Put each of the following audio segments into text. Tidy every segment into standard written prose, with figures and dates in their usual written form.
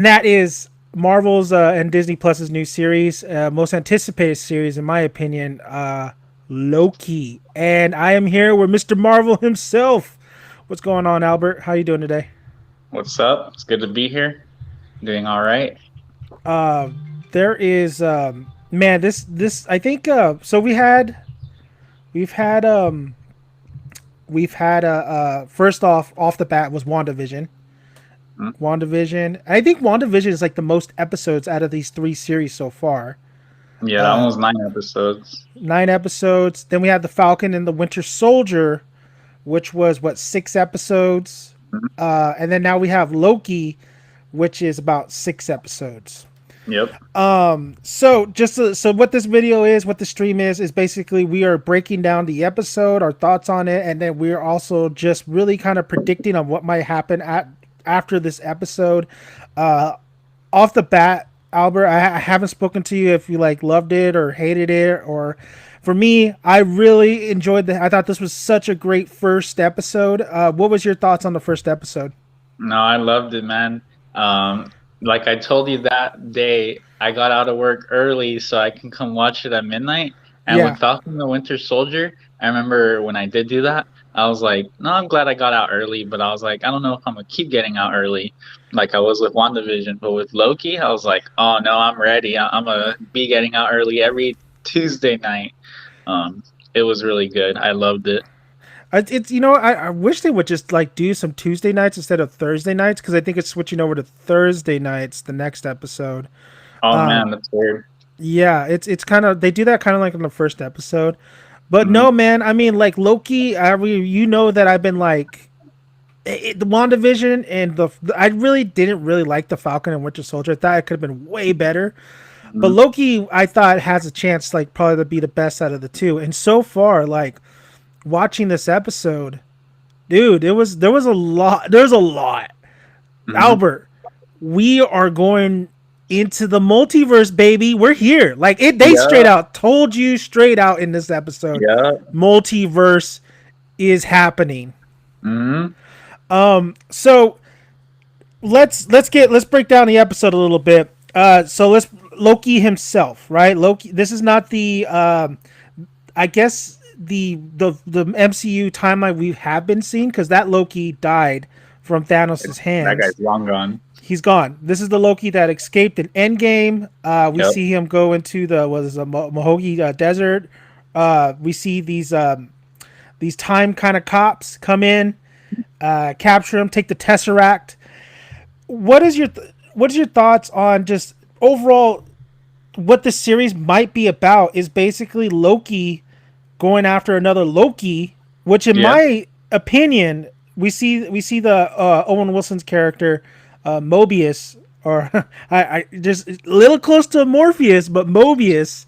And that is Marvel's and Disney Plus's new series, most anticipated series in my opinion, Loki. And I am here with Mr. Marvel himself. What's going on, Albert? How you doing today? What's up? It's good to be here. Doing all right. Uh, there is man, this I think so we've had we've had first off the bat was WandaVision. Mm. WandaVision. I think WandaVision is like the most episodes out of these three series so far. Yeah, that one Uh, was 9 episodes. 9 episodes. Then we had the Falcon and the Winter Soldier, which was what 6 episodes. Mhm. And then now we have Loki, which is about 6 episodes. Yep. So what this video is, what the stream is basically we are breaking down the episode, our thoughts on it, and then we're also just really kind of predicting on what might happen after this episode. Uh, Off the bat, Albert, I haven't spoken to you if you like loved it or hated it, or for me, I really enjoyed the. I thought this was such a great first episode. What was your thoughts on the first episode? No, I loved it, man. Like I told you that day, I got out of work early so I can come watch it at midnight. And Yeah, with Falcon the Winter Soldier, I remember when I did do that, I was like, no, I'm glad I got out early, but I was like, I don't know if I'm gonna keep getting out early, like I was with WandaVision. But with Loki, I was like, oh no, I'm ready. I'm gonna be getting out early every Tuesday night. Um, it was really good. I loved it. it's I wish they would just like do some Tuesday nights instead of Thursday nights because I think it's switching over to Thursday nights the next episode. Oh man, Um, that's weird. yeah, it's kind of they do that kind of like in the first episode, but Hmm. no, man. I mean, like Loki, you know that I've been like the WandaVision and I really didn't really like the Falcon and Winter Soldier. I thought it could have been way better. But Hmm. Loki, I thought has a chance, like probably to be the best out of the two. And so far, like watching this episode, dude, there was a lot. There's a lot. Hmm. Albert, we are going into the multiverse, baby. We're here. Like it, they straight Yeah, out told you straight out in this episode, yeah. multiverse is happening. Hmm. So let's break down the episode a little bit. So let's Loki himself, right? Loki. This is not the I guess the MCU timeline we have been seeing because that Loki died from Thanos' That hands. guy's long gone. He's gone. This is the Loki that escaped in Endgame. We Yep. see him go into the what is a Mohogi Desert. We see these time kind of cops come in, capture him, take the Tesseract. What is your thoughts on just overall what the series might be about? Is basically Loki going after another Loki, which in Yeah. my opinion, we see the Owen Wilson's character Mobius, or I just a little close to Morpheus, but Mobius.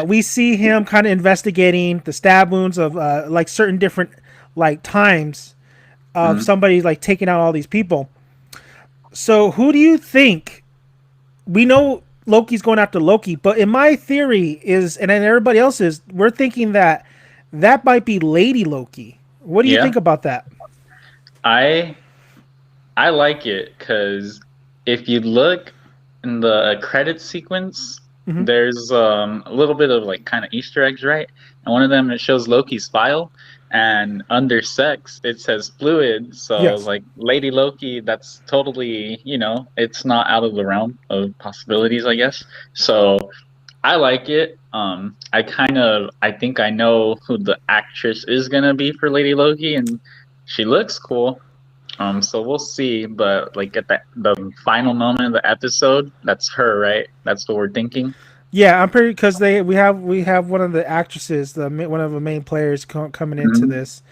We see him kind of investigating the stab wounds of like certain different like times of Hmm. somebody like taking out all these people. So who do you think? We know Loki's going after Loki, but in my theory is, and then everybody else is, we're thinking that that might be Lady Loki. What do you Yeah. think about that? I I like it because if you look in the credit sequence, Hmm. there's a little bit of like kind of Easter eggs, right? And one of them it shows Loki's file, and under sex it says fluid. So Yes. like Lady Loki, that's totally it's not out of the realm of possibilities, I guess. So I like it. I think I know who the actress is gonna be for Lady Loki, and she looks cool. So we'll see, but like at the final moment of the episode, that's her, right? That's what we're thinking. Yeah, I'm pretty because they we have one of the actresses, one of the main players coming into Hmm. this,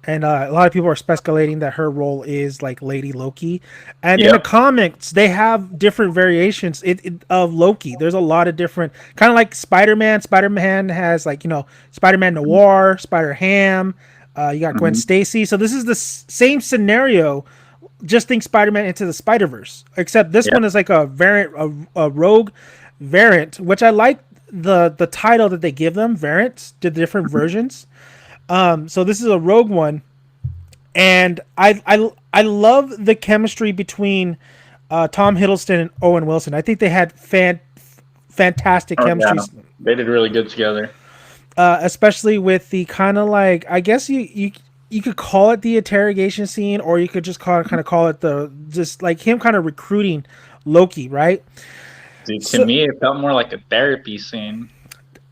and a lot of people are speculating that her role is like Lady Loki, and in the Yep. comics they have different variations of Loki. There's a lot of different kind of like Spider-Man. Spider-Man has like Spider-Man Noir, Spider Ham. You got Gwen Hmm. Stacy. So this is the same scenario. Just think Spider-Man into the Spider-Verse, except this one Yep. is like a variant, a rogue variant, which I like the title that they give them, variants, the different versions. So this is a rogue one, and I love the chemistry between Tom Hiddleston and Owen Wilson. I think they had fantastic Oh yeah, chemistry, they did really good together. especially with the kind of like, I guess you could call it the interrogation scene, or you could just call it the just like him kind of recruiting Loki, right? Dude, to So me, it felt more like a therapy scene.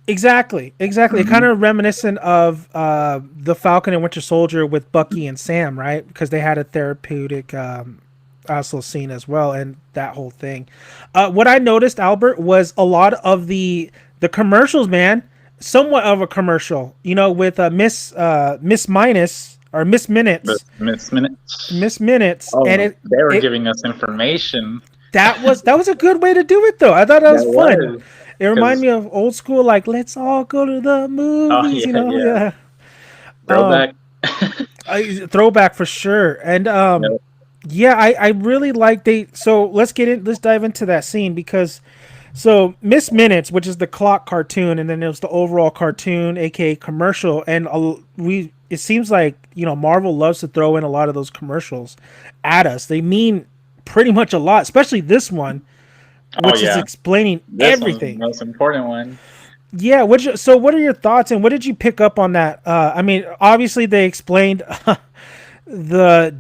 exactly. Kind Hmm. of reminiscent of the Falcon and Winter Soldier with Bucky and Sam, right? Because they had a therapeutic also scene as well, and that whole thing. What I noticed, Albert, was a lot of the commercials, man. Somewhat of a commercial, with Miss Minus or Miss The Minutes, minutes. and Oh, they were it giving us information. that was a good way to do it, though. I thought that was That fun. was It reminded because me of old school, like let's all go to the oh movies, yeah, yeah, yeah. Um, throwback. Throwback for sure, and Yep. yeah, I really like they. So let's dive into that scene because so Miss Minutes, which is the clock cartoon, and then there's the overall cartoon, aka commercial, and it seems like Marvel loves to throw in a lot of those commercials at us. They mean pretty much a lot, especially this one, Oh which is yeah, explaining this one's the everything. most important one. Yeah, so what are your thoughts and what did you pick up on that? I mean, obviously they explained the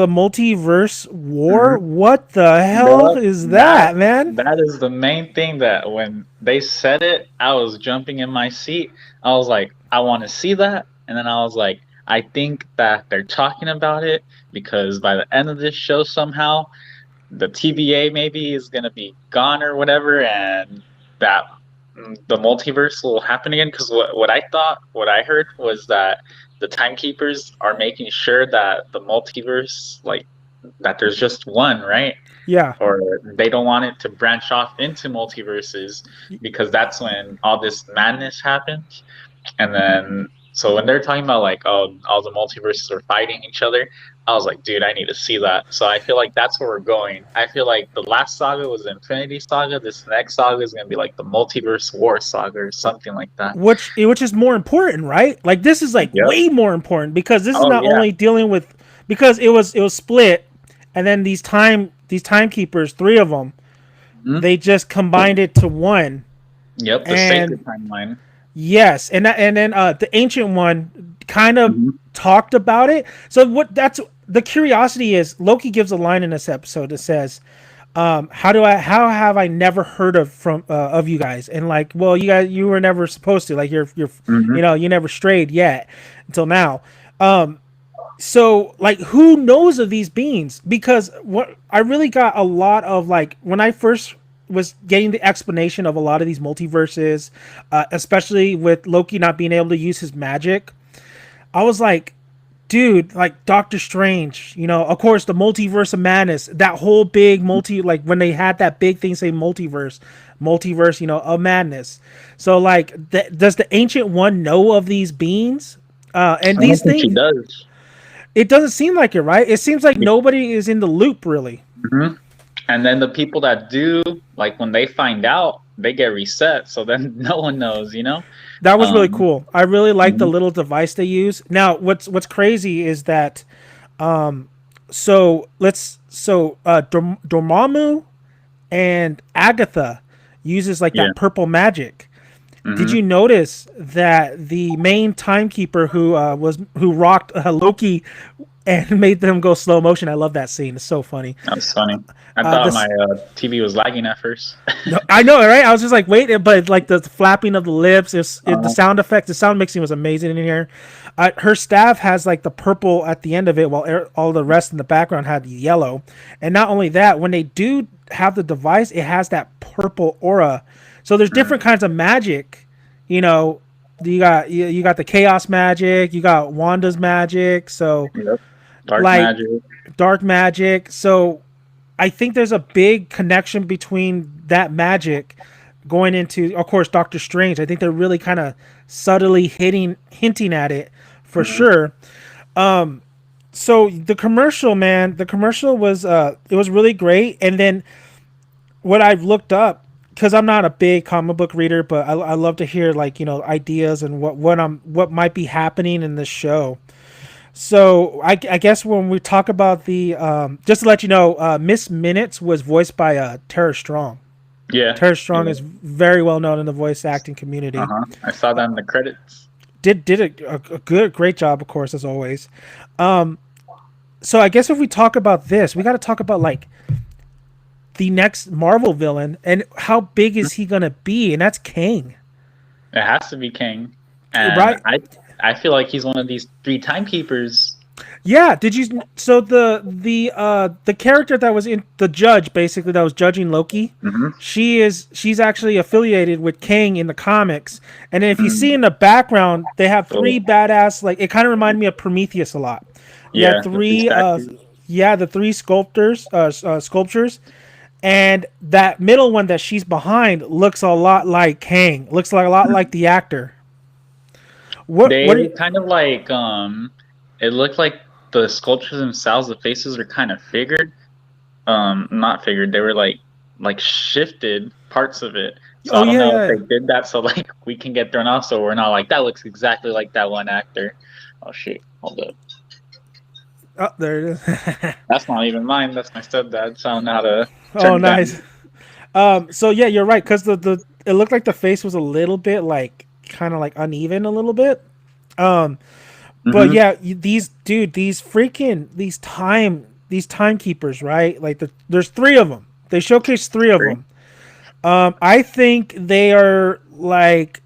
multiverse war. Mhm. What the hell That is that that, man? that is the main thing that when they said it, I was jumping in my seat. I was like, I want to see that, and then I was like, I think that they're talking about it because by the end of this show, somehow the TVA maybe is gonna be gone or whatever, and that the multiverse will happen again. Because what I heard was that the timekeepers are making sure that the multiverse, like that, there's just one, right? Yeah. Or they don't want it to branch off into multiverses because that's when all this madness happens. And then, so when they're talking about like, oh, all the multiverses are fighting each other, I was like, dude, I need to see that. So I feel like that's where we're going. I feel like the last saga was the Infinity Saga. This next saga is gonna be like the Multiverse War Saga or something like that. Which is more important, right? Like this is like Yep. way more important because this is Oh not yeah. only dealing with because it was split, and then these timekeepers, three of them, Hmm. they just combined it to one. Yep. The And sacred timeline. yes, and then the ancient one kind of Hmm. talked about it. So what that's the curiosity is Loki gives a line in this episode that says, how have I never heard of you guys? And like, well, you were never supposed to, like you're Hmm. you never strayed yet until now. So like who knows of these beings? Because what I really got a lot of, like, when I first was getting the explanation of a lot of these multiverses, especially with Loki not being able to use his magic, I was like, dude, like Doctor Strange, of course, the multiverse of madness, that whole big like when they had that big thing say multiverse, of madness. So like, does the ancient one know of these beings? And I don't these think she things, does. it doesn't seem like it, right? It seems like nobody is in the loop, really. Hmm. And then the people that do, like when they find out, they get reset. So then no one knows, you know? That was really Um, cool. I really like the mhm. little device they use. Now, what's crazy is that, Dormammu and Agatha uses like Yeah. that purple magic. Did Hmm. you notice that the main timekeeper who rocked Loki and made them go slow motion? I love that scene. It's so funny. That was funny. I thought This my TV was lagging at first. No, I know, right? I was just like, wait, but like the flapping of the lips, the Uh, sound effect, the sound mixing was amazing in here. Her staff has like the purple at the end of it, while all the rest in the background had the yellow. And not only that, when they do have the device, it has that purple aura. So there's different kinds of magic. You know, you got the chaos magic, you got Wanda's magic, so yep. Dark like magic. dark magic. So I think there's a big connection between that magic going into, of course, Doctor Strange. I think they're really kind of subtly hinting at it for Hmm. sure. So the commercial, man, it was really great. And then what I've looked up, because I'm not a big comic book reader, but I love to hear, like, ideas and what might be happening in this show. So I guess when we talk about the just to let you know, Miss Minutes was voiced by Tara Strong. Yeah. Tara Strong Yeah. is very well known in the voice acting community. I saw that in the credits. Did a great job, of course, as always. So I guess if we talk about this, we got to talk about like the next Marvel villain and how big is he gonna be, and that's Kang. It has to be King, and Right? I feel like he's one of these three timekeepers. Yeah. Did you? So the character that was in the judge, basically that was judging Loki, Mm-hmm. she's actually affiliated with Kang in the comics. And then if you see Mm. in the background, they have Oh, three badass. Like it kind of reminded me of Prometheus a lot. You had yeah, the three three, statues. the three sculptures, and that middle one that she's behind looks a lot like Kang. Looks like a lot like the actor. What are They you, kind of like it looked like the sculptures themselves, the faces are kind of figured. Not figured. They were like shifted parts of it. So oh I don't yeah, know if yeah. they did that so like we can get thrown off. So we're not like that looks exactly like that one actor. Oh shit! Hold up. Oh, there it is. That's not even mine. That's my stepdad. So I don't know how to turn Oh, it down. nice. So yeah, you're right because the it looked like the face was a little bit like kind of like uneven a little bit. Um, but Mm-hmm. yeah, these freaking these timekeepers, right? Like there's three of them. They showcased three of them. I think they are like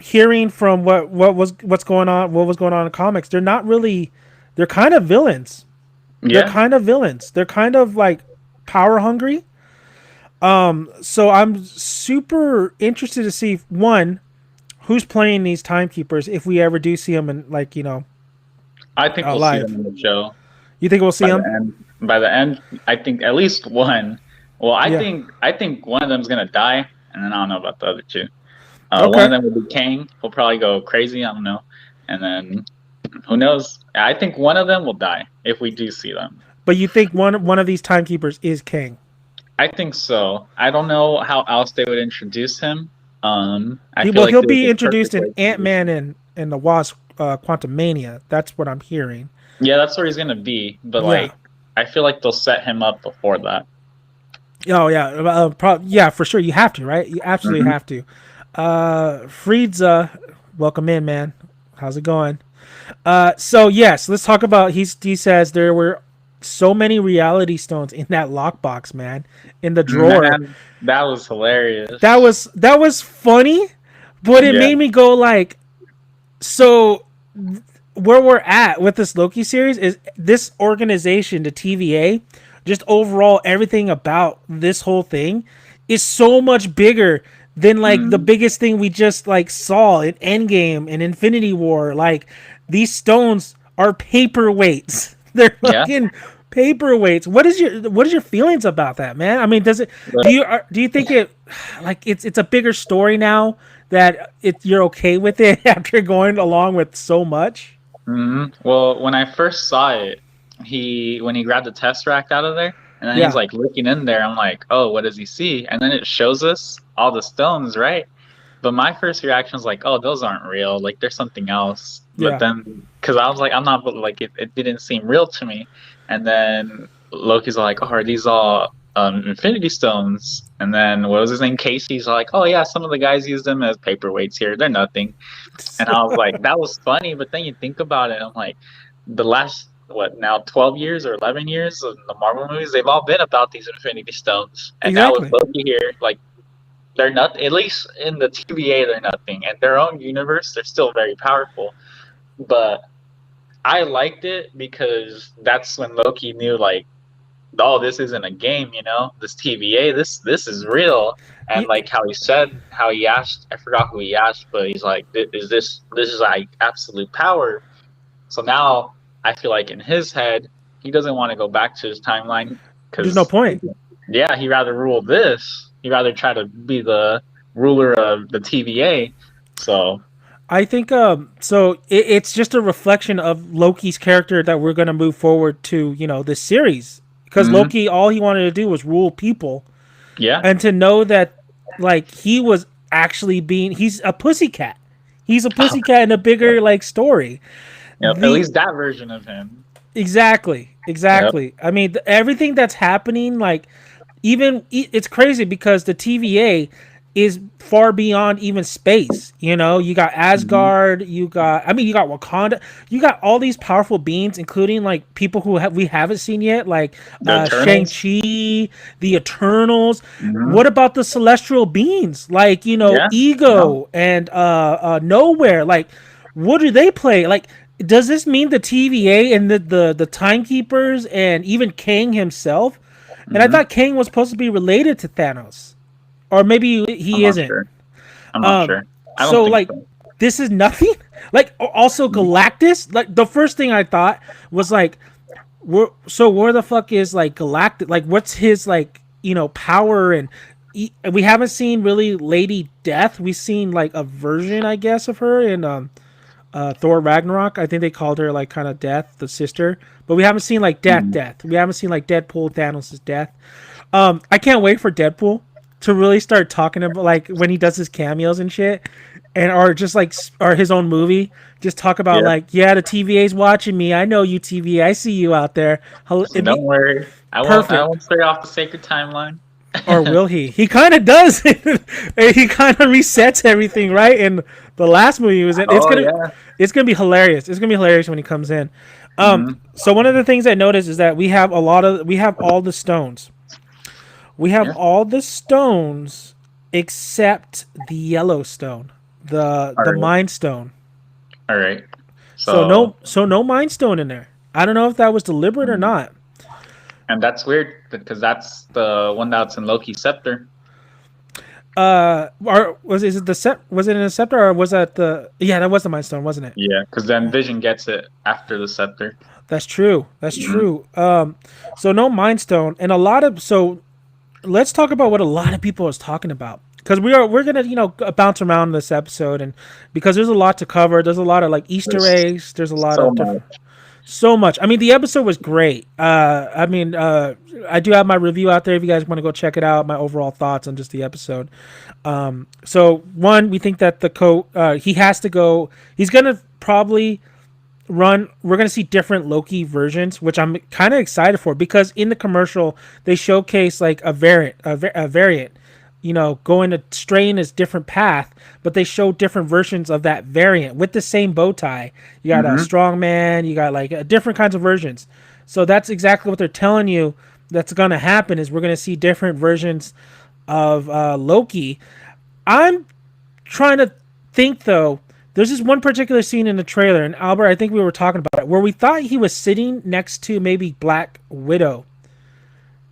hearing from what was going on in comics. They're not really. They're kind of villains. They're Yeah. kind of villains. They're kind of like power hungry. So I'm super interested to see one who's playing these timekeepers if we ever do see them in like I think we'll see them live. in the show You think we'll see by the them? end. By the end, I think at least one. Well, Yeah. I think one of them's gonna die, and then I don't know about the other two. One of Okay. them will be Kang. He'll probably go crazy. I don't know, and then who knows? I think one of them will die if we do see them. But you think one of these timekeepers is King? I think so. I don't know how else they would introduce him. I feel Well, like he'll there's be a introduced perfect in way to Ant do it. Man and the Wasp Quantum Mania. That's what I'm hearing. Yeah, that's where he's gonna be. But Yeah. like, I feel like they'll set him up before that. Oh yeah. Yeah, for sure. You have to, right? You absolutely Hmm. have to. Frieza, welcome in, man. How's it going? So yes, let's talk about. He says there were so many reality stones in that lockbox, man, in the drawer. Man, that was That hilarious. was funny, but it Yeah. made me go like, so where we're at with this Loki series is this organization, the TVA, just overall everything about this whole thing is so much bigger than like the Mm, biggest thing we just like saw in Endgame and Infinity War. Like these stones are paperweights. They're yeah. fucking paperweights. What is your feelings about that, man? I mean, does it But do you think it like it's a bigger story now that you're okay with it after going along with so much? well, when I first saw it, when he grabbed the Tesseract out of there, and then he's Yeah, like looking in there, I'm like, oh, what does he see? And then it shows us all the stones, right? But my first reaction was like, oh, those aren't real. Like, there's something else. But yeah. then, because I was like, I'm not, but like, it didn't seem real to me. And then Loki's like, oh, are these all Infinity Stones? And then what was his name? Casey's like, oh yeah, some of the guys use them as paperweights here. They're nothing. And I was like, that was funny. But then you think about it, I'm like, the last what now 12 years or 11 years of the Marvel movies, they've all been about these Infinity Stones. And now with Exactly. Loki here, like they're not, at least in the TVA, they're nothing. And their own universe, they're still very powerful. But I liked it because that's when Loki knew, like, oh, this isn't a game, This TVA, this is real. And Y- like how he said, how he asked, I forgot who he asked, but he's like, this is like absolute power. So now I feel like in his head, he doesn't want to go back to his timeline There's no because, point. yeah, he'd rather rule this. He'd rather try to be the ruler of the TVA. So, I think so it's just a reflection of Loki's character that we're going to move forward to, this series. Because mhm, Loki, all he wanted to do was rule people, yeah, and to know that like he was actually he's a pussycat. He's a pussycat in a bigger like story. You know, at least that version of him. Exactly. Yep. I mean, everything that's happening, like, it's crazy because the TVA is far beyond even space. You know, you got Hmm. Asgard, you got Wakanda, you got all these powerful beings, including like people who we haven't seen yet, like The Eternals. Shang-Chi, the Eternals. Hmm. What about the celestial beings, like, Yeah. No. Ego and Nowhere? Like, what do they play? Like, does this mean the TVA and the timekeepers and even Kang himself? And I Hmm. thought Kang was supposed to be related to Thanos, or maybe I'm he not isn't. sure. I'm not sure. I don't So think like, so. this is nothing. Like, also Galactus. Like, the first thing I thought was like, where the fuck is like Galactus? Like, what's his, like, power? And we haven't seen really Lady Death. We've seen like a version, I guess, of her in Thor Ragnarok. I think they called her like kind of Death, the sister. But we haven't seen like Mhm. Death. We haven't seen like Deadpool, Thanos' death. I can't wait for Deadpool to really start talking about, like, when he does his cameos and shit, and or just like or his own movie. Just talk about Yeah. like, yeah, the TVA's watching me. I know you, TVA. I see you out there. So It'd don't be worry. I won't. I perfect. won't stray off the sacred timeline. Or will he? He kind of does. He kind of resets everything, right? In the last movie he was in, Oh yeah. it's gonna be hilarious. It's gonna be hilarious when he comes in. Hmm. So one of the things I noticed is that we have all the stones. We have Yeah. all the stones except the yellow stone, All the right. mind stone. All right. So So, no mind stone in there. I don't know if that was deliberate or mm, not. and that's weird because that's the one that's in Loki's scepter. Or is it the set? Was it in a scepter, or was that the? Yeah, that was the mind stone, wasn't it? Yeah, because then Vision gets it after the scepter. That's true. That's Hmm. true. So no mind stone, and a lot of so let's talk about what a lot of people is talking about, because we're gonna bounce around this episode, and because there's a lot to cover. There's a lot of like Easter There's eggs. There's a lot so of different. much. So much. I mean, the episode was great. I do have my review out there if you guys want to go check it out. My overall thoughts on just the episode. So one, we think that he has to go. He's gonna probably run. We're gonna see different Loki versions, which I'm kind of excited for, because in the commercial they showcase like a variant. Going to strain his different path, but they show different versions of that variant with the same bow tie. You got a Hmm. strong man, you got like different kinds of versions. So that's exactly what they're telling you that's going to happen, is we're going to see different versions of Loki. I'm trying to think though. There's this one particular scene in the trailer, and Albert, I think we were talking about it, where we thought he was sitting next to maybe Black Widow.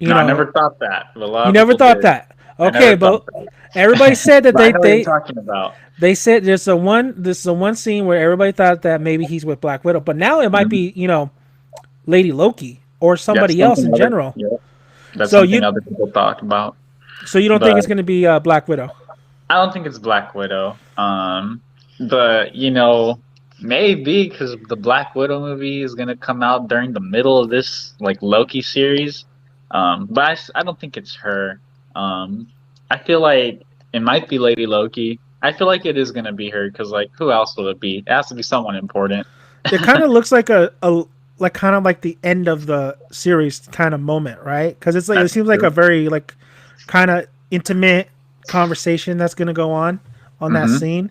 You No, I know, never thought that, but a lot you of never people thought did. that. I Okay, never thought but that, everybody said that but I know what you're talking about. they said there's a one scene where everybody thought that maybe he's with Black Widow, but now it might Mhm. be Lady Loki or That's somebody else something in other. general. Yeah, that's So something you other people talk about. so you don't think But it's going to be Black Widow? I don't think it's Black Widow. But maybe because the Black Widow movie is gonna come out during the middle of this like Loki series. But I don't think it's her. I feel like it might be Lady Loki. I feel like it is gonna be her because like who else will it be? It has to be someone important. It kind of looks like a like kind of like the end of the series kind of moment, right? Because it's like it That's seems like true. a very like kind of intimate conversation that's going to go on that Mm-hmm. scene.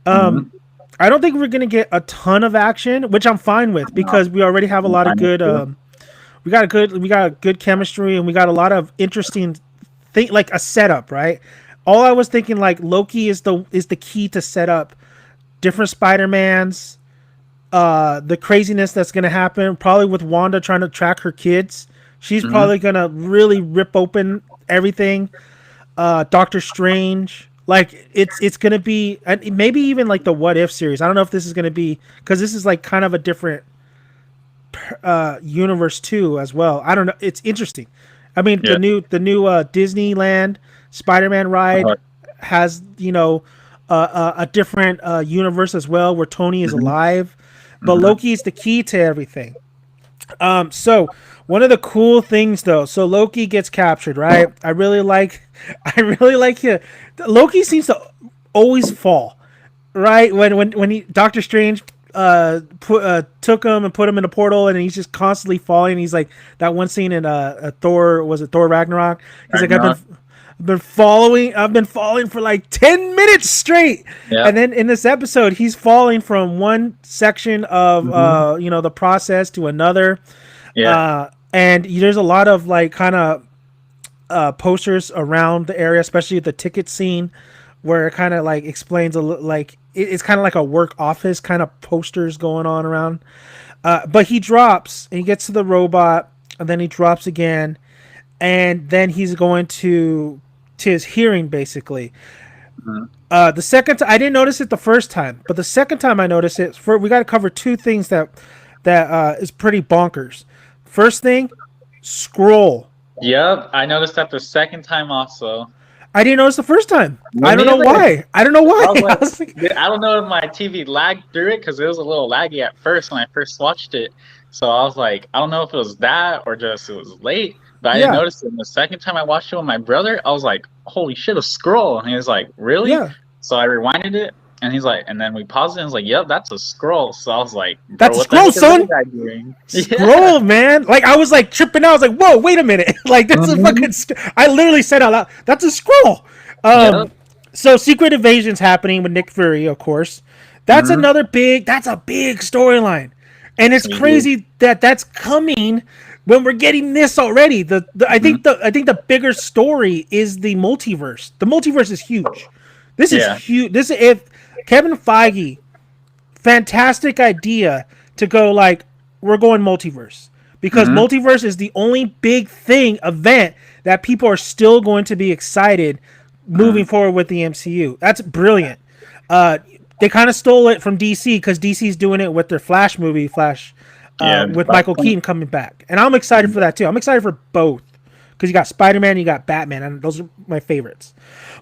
Mm-hmm. I don't think we're going to get a ton of action, which I'm fine with, No, because we already have a I'm lot of fine with good. you. We got a good chemistry, and we got a lot of interesting thing, like a setup, right? All I was thinking, like, Loki is the key to set up different Spider-Mans, the craziness that's gonna happen, probably with Wanda trying to track her kids. She's Mm-hmm. probably gonna really rip open everything. Doctor Strange, like, it's gonna be, and maybe even like the What If series. I don't know if this is gonna be, because this is like kind of a different universe too as well. I don't know. It's interesting. I mean, Yeah. the new Disneyland Spider-Man ride Uh, has a different universe as well, where Tony is mm-hmm. alive, but Mm-hmm. Loki is the key to everything. So one of the cool things though, so Loki gets captured, right? I really like it. Loki seems to always fall, right? When he Doctor Strange took him and put him in a portal, and he's just constantly falling. He's like that one scene in Thor, was it Thor Ragnarok? He's like, I've been falling for like 10 minutes straight. Yeah. And then in this episode, he's falling from one section of the process to another. Yeah. And there's a lot of like kind of posters around the area, especially the ticket scene, where it kind of like explains like it's kind of like a work office kind of posters going on around. But he drops and he gets to the robot, and then he drops again, and then he's going to his hearing basically. The second I didn't notice it the first time, but the second time I noticed it. We got to cover two things that is pretty bonkers. First thing, scroll. Yep, I noticed that the second time also. I didn't notice the first time. I don't know why. I don't know why. I don't know if my TV lagged through it because it was a little laggy at first when I first watched it. So I was like, I don't know if it was that or just it was late. But I didn't notice it. And the second time I watched it with my brother, I was like, holy shit, a scroll. And he was like, really? Yeah. So I rewinded it. And he's like, and then we paused it and was like, yep, that's a scroll. So I was like, that's a scroll, son. Scroll, man. Like, I was like tripping out. I was like, whoa, wait a minute. Like, that's a fucking. I literally said out loud, that's a scroll. So Secret Invasion's happening with Nick Fury, of course. That's another big. That's a big storyline, and it's crazy that that's coming when we're getting this already. I think the bigger story is the multiverse. The multiverse is huge. This is huge. This is if Kevin Feige, fantastic idea to go like we're going multiverse because multiverse is the only big event that people are still going to be excited moving forward with the MCU. That's brilliant. They kind of stole it from DC because DC's doing it with their Flash movie, with Michael Keaton coming back, and I'm excited for that too. I'm excited for both because you got Spider-Man, you got Batman, and those are my favorites.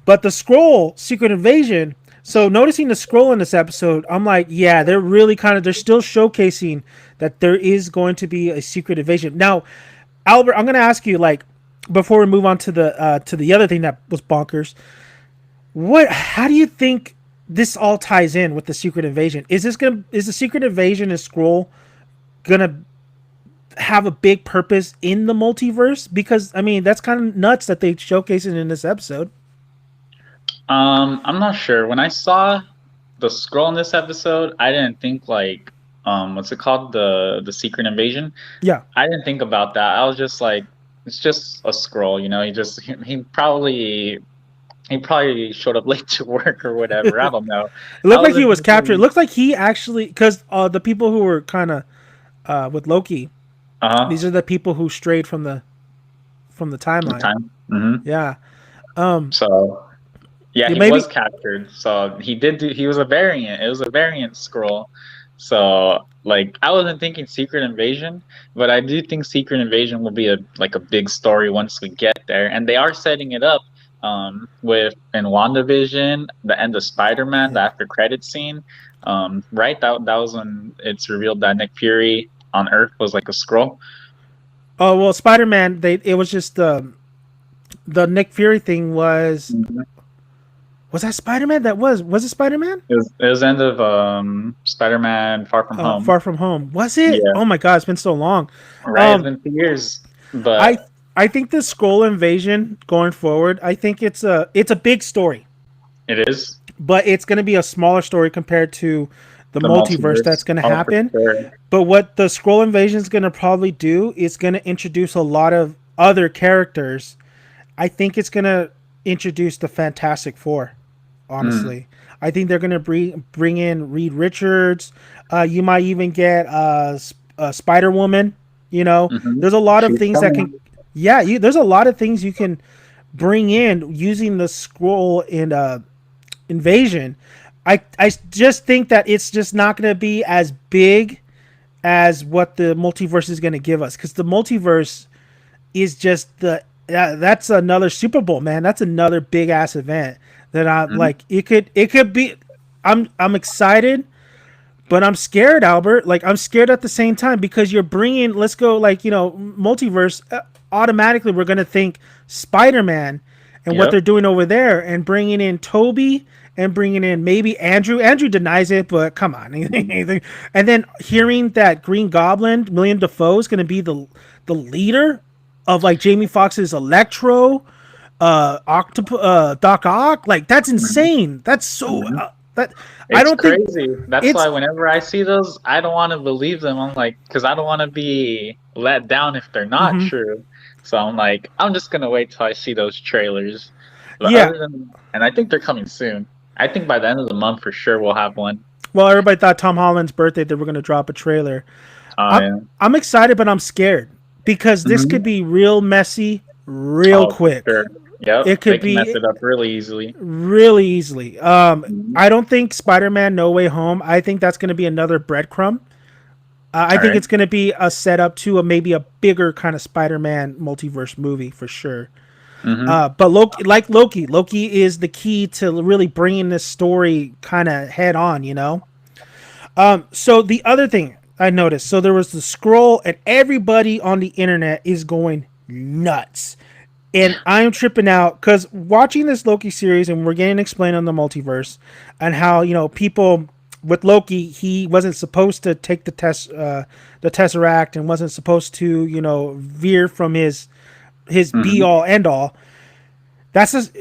But the Skrull Secret Invasion. So noticing the scroll in this episode, I'm like, yeah, they're really they're still showcasing that there is going to be a secret invasion. Now, Albert, I'm going to ask you, like, before we move on to the other thing that was bonkers, how do you think this all ties in with the secret invasion? Is the secret invasion and Skrull gonna have a big purpose in the multiverse? Because I mean, that's kind of nuts that they showcase it in this episode. I'm not sure. When I saw the scroll in this episode, I didn't think like, what's it called? The secret invasion. Yeah. I didn't think about that. I was just like, it's just a scroll, you know. He probably showed up late to work or whatever. I don't know. It looked like he was captured. It looked like he actually, because the people who were kind of with Loki, these are the people who strayed from the timeline. Yeah. So. Yeah, he was captured. So he was a variant. It was a variant scroll. So like I wasn't thinking Secret Invasion, but I do think Secret Invasion will be a big story once we get there. And they are setting it up with in WandaVision, the end of Spider-Man, the after credit scene. Right? That was when it's revealed that Nick Fury on Earth was like a scroll. Oh well, Spider-Man, it was just the Nick Fury thing was Was that Spider-Man? Was it Spider-Man? It was the end of Spider-Man Far From Home. Far From Home. Was it? Yeah. Oh my god, it's been so long. Right, it's been 2 years. But I think the Skrull invasion going forward, I think it's a big story. It is. But it's going to be a smaller story compared to the multiverse that's going to happen. Sure. But what the Skrull invasion is going to probably do is going to introduce a lot of other characters. I think it's going to introduce the Fantastic Four. Honestly, I think they're gonna bring in Reed Richards. You might even get Spider-Woman. You know, there's a lot of things that can. Yeah, there's a lot of things you can bring in using the Skrull in invasion. I just think that it's just not gonna be as big as what the multiverse is gonna give us, because the multiverse is just that's another Super Bowl, man. That's another big ass event. That I like. It could be. I'm excited, but I'm scared, Albert. Like I'm scared at the same time because you're bringing. Let's go, multiverse. Automatically, we're gonna think Spider-Man, and what they're doing over there, and bringing in Toby and bringing in maybe Andrew. Andrew denies it, but come on. And then hearing that Green Goblin, William Dafoe, is going to be the leader of like Jamie Foxx's Electro, Doc Ock. Like that's insane. That's so that It's I don't crazy. think That's it's why whenever I see those, I don't want to believe them. I'm like, because I don't want to be let down if they're not true. So I'm like, I'm just gonna wait till I see those trailers. But yeah. and I think they're coming soon. I think by the end of the month for sure we'll have one. Well, everybody thought Tom Holland's birthday they were going to drop a trailer. Oh yeah. I'm excited, but I'm scared because this could be real messy, real quick. Sure. Yep. It could they can mess it up really easily. Really easily. I don't think Spider-Man No Way Home. I think that's going to be another breadcrumb. I think it's going to be a setup to maybe a bigger kind of Spider-Man multiverse movie for sure. But Loki is the key to really bringing this story kind of head on, you know? So the other thing I noticed, so there was the scroll and everybody on the internet is going nuts. And I'm tripping out because watching this Loki series and we're getting explained on the multiverse and how, you know, people with Loki, he wasn't supposed to take the Tesseract and wasn't supposed to, you know, veer from his be all end all. That's just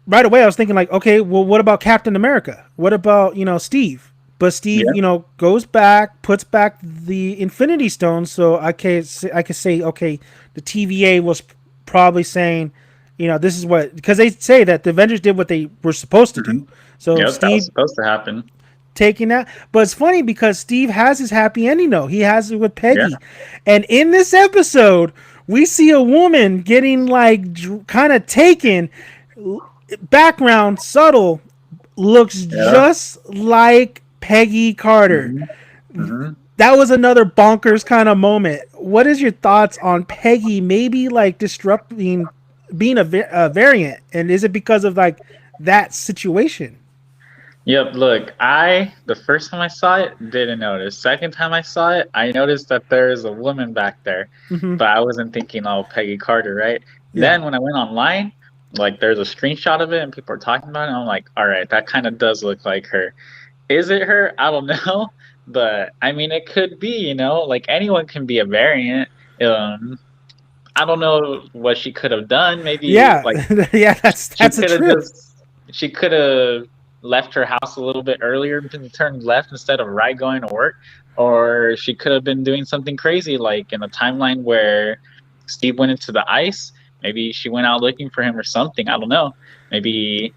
right away. I was thinking like, okay, well, what about Captain America? What about, you know, Steve? But Steve, you know, goes back, puts back the Infinity Stones. So I could say, okay, the TVA was probably saying, you know, this is what, because they say that the Avengers did what they were supposed to do. So Steve, that was Steve supposed to happen. Taking that, but it's funny because Steve has his happy ending though. He has it with Peggy, and in this episode, we see a woman getting like kind of taken. Background subtle, looks just like Peggy Carter. That was another bonkers kind of moment. What is your thoughts on Peggy maybe like disrupting, being a variant, and is it because of like that situation? Yep, look, the first time I saw it, didn't notice. Second time I saw it, I noticed that there is a woman back there. But I wasn't thinking, oh, Peggy Carter, right? Then when I went online, like there's a screenshot of it and people are talking about it, and I'm like, all right, that kind of does look like her. Is it her? I don't know. But I mean, it could be, you know, like anyone can be a variant. I don't know what she could have done. Maybe like that's a truth. She could have left her house a little bit earlier and turned left instead of right going to work, or she could have been doing something crazy like in a timeline where Steve went into the ice. Maybe she went out looking for him or something. I don't know. Maybe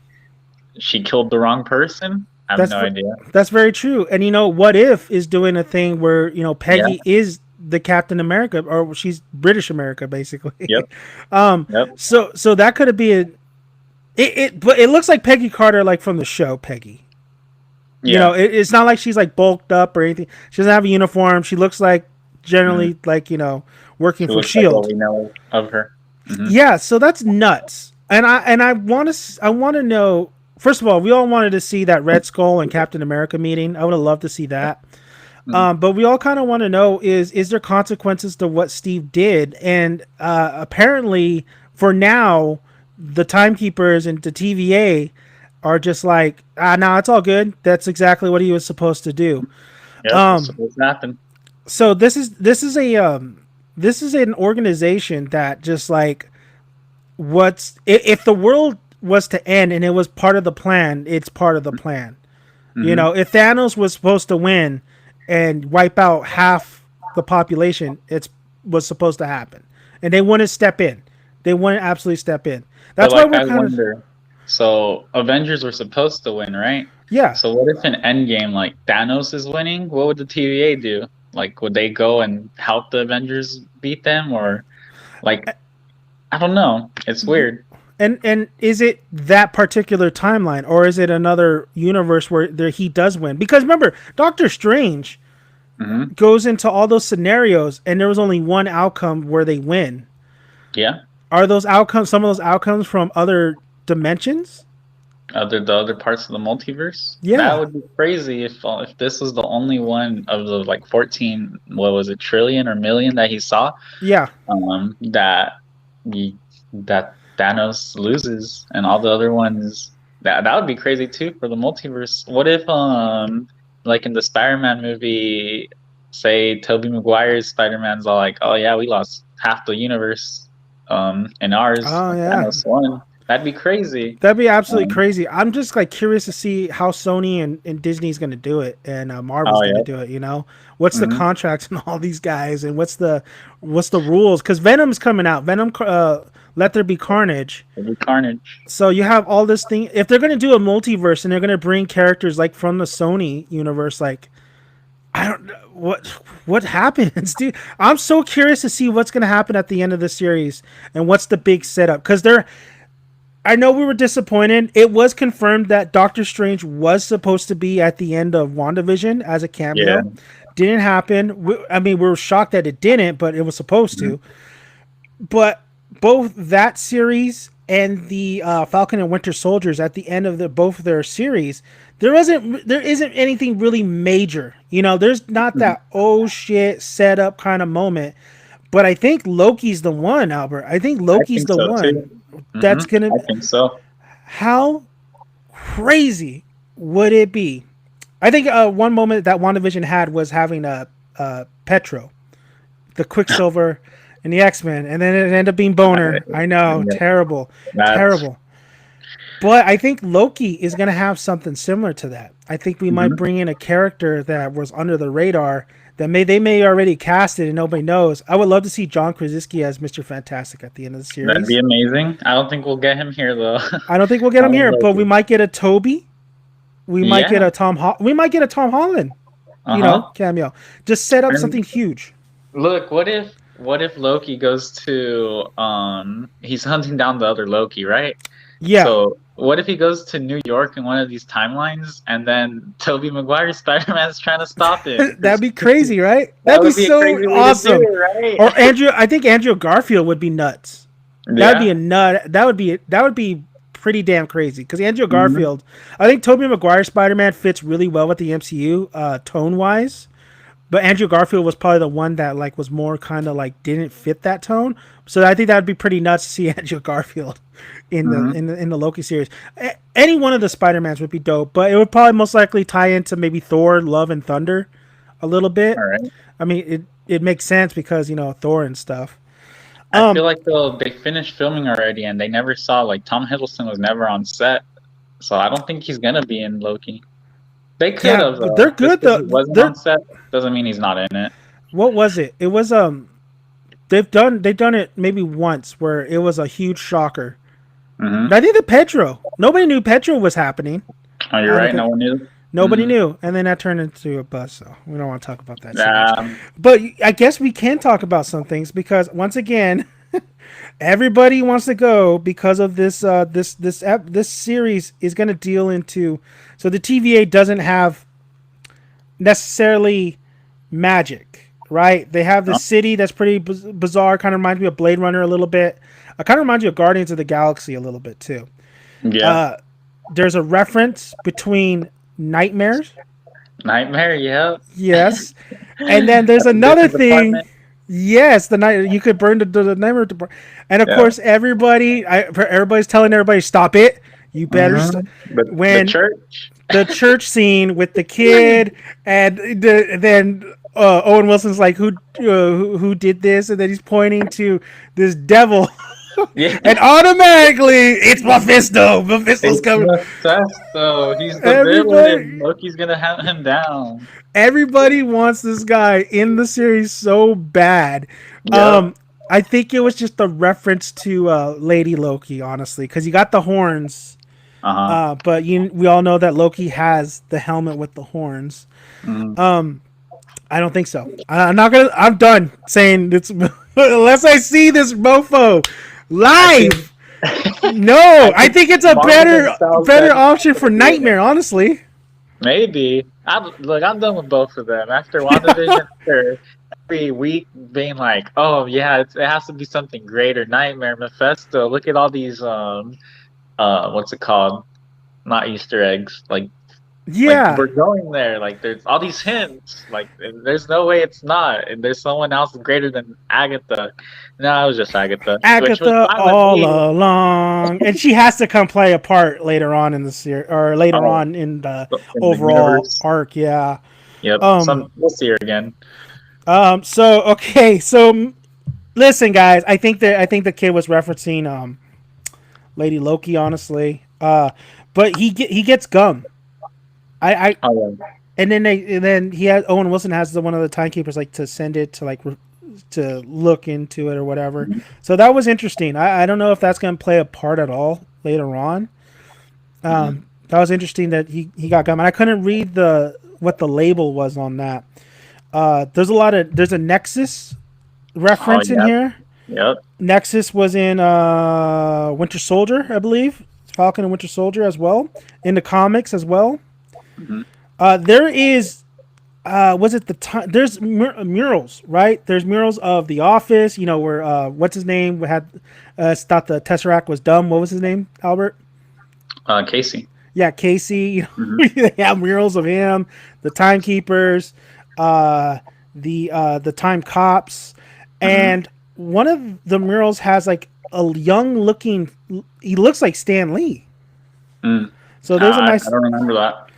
she killed the wrong person. I have no idea. That's very true. And you know, What If is doing a thing where, you know, Peggy is the Captain America, or she's British America basically. So that could be but it looks like Peggy Carter, like from the show Peggy. You know, it's not like she's like bulked up or anything. She doesn't have a uniform. She looks like generally like, you know, working for Shield. Like what we know of her. Yeah, so that's nuts. And I want to know. First of all, we all wanted to see that Red Skull and Captain America meeting. I would have loved to see that. But we all kind of want to know is there consequences to what Steve did? And apparently, for now, the timekeepers and the TVA are just like, no, it's all good. That's exactly what he was supposed to do. Supposed to happen. So this is an organization that just like, if the world was to end and it was part of the plan, it's part of the plan. You know, if Thanos was supposed to win and wipe out half the population, it was supposed to happen, and they wouldn't step in. They wouldn't absolutely step in. That's why we're kind of. So Avengers were supposed to win, right? Yeah. So what if in Endgame, like Thanos is winning? What would the TVA do? Like, would they go and help the Avengers beat them, or like, I don't know. It's weird. And is it that particular timeline, or is it another universe where he does win? Because remember, Doctor Strange goes into all those scenarios, and there was only one outcome where they win. Yeah. Are those outcomes some of those outcomes from other dimensions? The other parts of the multiverse? Yeah. That would be crazy if this was the only one of the like 14, what was it, trillion or million that he saw? Yeah. That Thanos loses and all the other ones. That would be crazy too for the multiverse. What if like in the Spider-Man movie, say Tobey Maguire's Spider-Man's all like, oh yeah, we lost half the universe, in ours. Oh yeah, Thanos won. That'd be crazy. that'd be absolutely Um, crazy. I'm just like curious to see how Sony and Disney's going to do it, and Marvel's oh going to yeah. do it. You know, what's the Mm-hmm. contracts and all these guys, and what's the rules? Because Venom's coming out. Venom, Let There Be Carnage. It'd be carnage. So you have all this thing. If they're going to do a multiverse and they're going to bring characters like from the Sony universe, like I don't know what happens, dude. I'm so curious to see what's going to happen at the end of the series and what's the big setup. Because I know we were disappointed. It was confirmed that Doctor Strange was supposed to be at the end of WandaVision as a cameo. Yeah. Didn't happen. We were shocked that it didn't, but it was supposed to. But both that series and the Falcon and Winter Soldiers at the end of both of their series, there isn't anything really major. You know, there's not that oh shit setup kind of moment. But I think Loki's the one, Albert. I think Loki's the one Too. that's gonna. I think so. How crazy would it be? I think one moment that WandaVision had was having a Petro, the Quicksilver, and the X-Men, and then it ended up being Boner. I know, Yeah. terrible. But I think Loki is going to have something similar to that. I think we might bring in a character that was under the radar that they may already cast it and nobody knows. I would love to see John Krasinski as Mr. Fantastic at the end of the series. That'd be amazing. I don't think we'll get him here though. I don't think we'll get him here, but we might get a Toby. We might get a we might get a Tom Holland, cameo. Just set up something huge. Look, what if Loki goes to he's hunting down the other Loki, right? Yeah. So what if he goes to New York in one of these timelines and then Tobey Maguire's Spider-Man's trying to stop him? That'd be crazy, right? That'd be so awesome. Right? Or I think Andrew Garfield would be nuts. That'd be a nut. That would be pretty damn crazy because Andrew Garfield, I think Tobey Maguire's Spider-Man fits really well with the MCU tone wise, but Andrew Garfield was probably the one that like was more kind of like didn't fit that tone. So I think that would be pretty nuts to see Andrew Garfield in the Loki series. Any one of the Spider-Mans would be dope, but it would probably most likely tie into maybe Thor, Love and Thunder a little bit. All right. I mean, it makes sense because Thor and stuff. I feel like they finished filming already, and they never saw like Tom Hiddleston was never on set, so I don't think he's gonna be in Loki. They could have. They're good though. He wasn't on set doesn't mean he's not in it. What was it? It was they've done it maybe once where it was a huge shocker. I think the Petro. Nobody knew Petro was happening. Oh, you're right. No one knew. Nobody knew, and then that turned into a bust. So we don't want to talk about that. But I guess we can talk about some things because once again, everybody wants to go because of this. This series is going to deal into. So the TVA doesn't have necessarily magic, right? They have the city that's pretty bizarre. Kind of reminds me of Blade Runner a little bit. It kind of reminds you of Guardians of the Galaxy a little bit too. Yeah. There's a reference between nightmares. Nightmare, yeah. Yes. And then there's another thing. Department. Yes, the night you could burn the nightmare department. And of course everybody's telling everybody stop it. You better when the church scene with the kid and then Owen Wilson's like who did this, and then he's pointing to this devil. Yeah. And automatically it's Mephisto. Mephisto's coming. Mephisto. He's the villain. Loki's gonna hunt him down. Everybody wants this guy in the series so bad. Yeah. I think it was just a reference to Lady Loki, honestly, because you got the horns. But we all know that Loki has the helmet with the horns. I don't think so. I'm done saying it's unless I see this mofo live. No, I think it's a better option for Nightmare, honestly. Maybe. I'm done with both of them. After WandaVision, every week being like, oh yeah, it has to be something greater. Nightmare, Mephisto. Look at all these what's it called? Not Easter eggs, like Like Yeah, we're going there. Like there's all these hints. Like there's no way it's not. And there's someone else greater than Agatha. No, it was just Agatha, which was Agatha fine with all me. along, and she has to come play a part later on in the series, or later Oh, on in the in the overall universe. arc. Yeah. Yep. Um. Some we'll see her again. So okay. So listen, guys. I think the kid was referencing Lady Loki, honestly. But he gets gum. I Oh and then he has Owen Wilson has one of the timekeepers like to send it to to look into it or whatever. yeah. So that was interesting. I don't know if that's going to play a part at all later on. Mm-hmm. That was interesting that he got gum, and I couldn't read what the label was on that. There's a Nexus Oh reference in yeah. here. Yep. Nexus was in Winter Soldier, I believe. Falcon and Winter Soldier as well in the comics as well. Mm-hmm. There is was it the time? There's murals, right? There's murals of The Office. You know where what's his name had thought the Tesseract was dumb. What was his name? Albert. Casey. Yeah, Casey. You Mm-hmm. know, they have murals of him, the timekeepers, the time cops, Mm-hmm. and one of the murals has like a young looking. He looks like Stan Lee. Mm. So there's a I nice. don't remember that.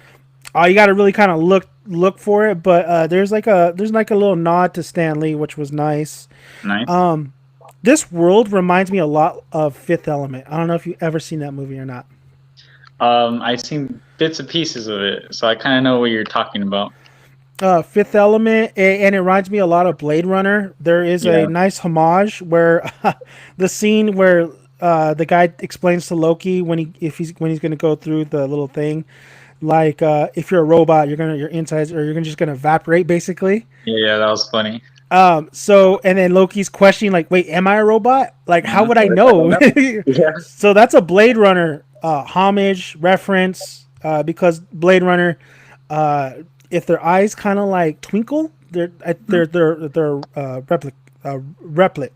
Oh, you got to really kind of look for it, but there's like a little nod to Stan Lee, which was nice. Nice. This world reminds me a lot of Fifth Element. I don't know if you've ever seen that movie or not. I've seen bits and pieces of it, so I kind of know what you're talking about. Fifth Element, and it reminds me a lot of Blade Runner. There is a Yeah. nice homage where the scene where the guy explains to Loki when he's going to go through the little thing, like if you're a robot, your insides or just gonna evaporate basically. Yeah, that was funny. So and then Loki's questioning like, wait, am I a robot? Like, how Mhm. would I I don't know? know. Yeah. So that's a Blade Runner homage reference because Blade Runner, if their eyes kind of like twinkle, they're replic.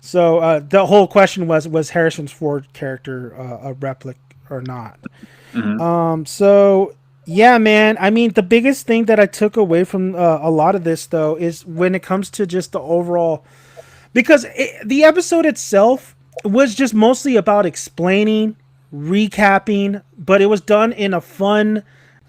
So the whole question was Harrison's Ford character a replic or not? Mm-hmm. So yeah, man. I mean, the biggest thing that I took away from a lot of this though is when it comes to just the overall, because the episode itself was just mostly about explaining, recapping, but it was done in a fun,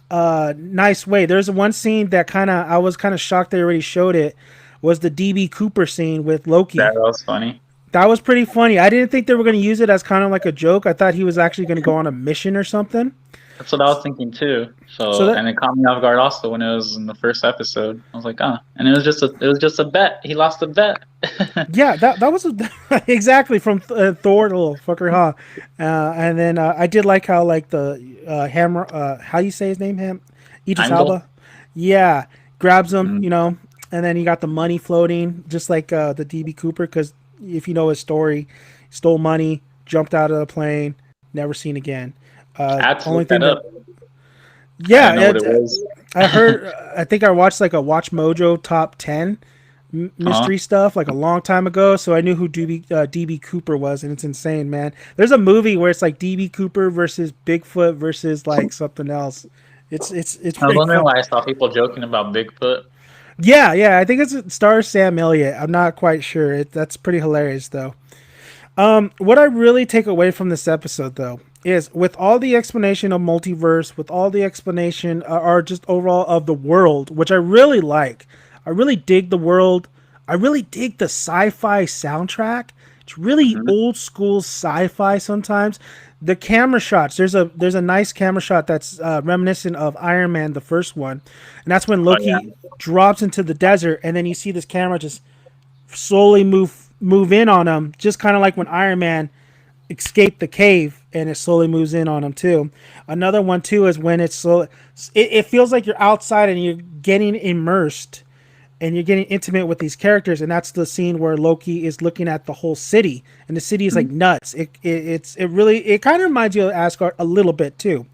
nice way. There's one scene that I was kind of shocked they already showed it. Was the DB Cooper scene with Loki? That was funny. That was pretty funny. I didn't think they were going to use it as kind of like a joke. I thought he was actually going to go on a mission or something. That's what I was thinking too. So So, that and it caught me off guard also when it was in the first episode. I was like, ah, and it was just a bet. He lost a bet. yeah, that was exactly from Thor, little fucker, huh? And then I did like how like the hammer, how you say his name, Idris Heimdall. Alba, yeah, grabs him, Mm-hmm. you know, and then you got the money floating, just like the DB Cooper, because if you know his story, stole money, jumped out of the plane, never seen again. I had to Only look that thing that, up. I yeah, didn't know what it was. I heard, I think I watched like a Watch Mojo top 10 Huh? mystery stuff like a long time ago, so I knew who DB Cooper was, and it's insane, man. There's a movie where it's like DB Cooper versus Bigfoot versus like something else. It's I was pretty wondering fun. why I saw people joking about Bigfoot. Yeah, I think it stars Sam Elliott. I'm not quite sure. That's pretty hilarious though. What I really take away from this episode, though, is with all the explanation of multiverse, with all the explanation, or just overall of the world, which I really like. I really dig the world. I really dig the sci-fi soundtrack. It's really Mm-hmm. old school sci-fi sometimes. The camera shots. There's a nice camera shot that's reminiscent of Iron Man, the first one, and that's when Oh yeah. Loki drops into the desert, and then you see this camera just slowly move in on him, just kind of like when Iron Man escaped the cave and it slowly moves in on him too. Another one too is when it feels like you're outside and you're getting immersed and you're getting intimate with these characters, and that's the scene where Loki is looking at the whole city and the city is like nuts. It kind of reminds you of Asgard a little bit too.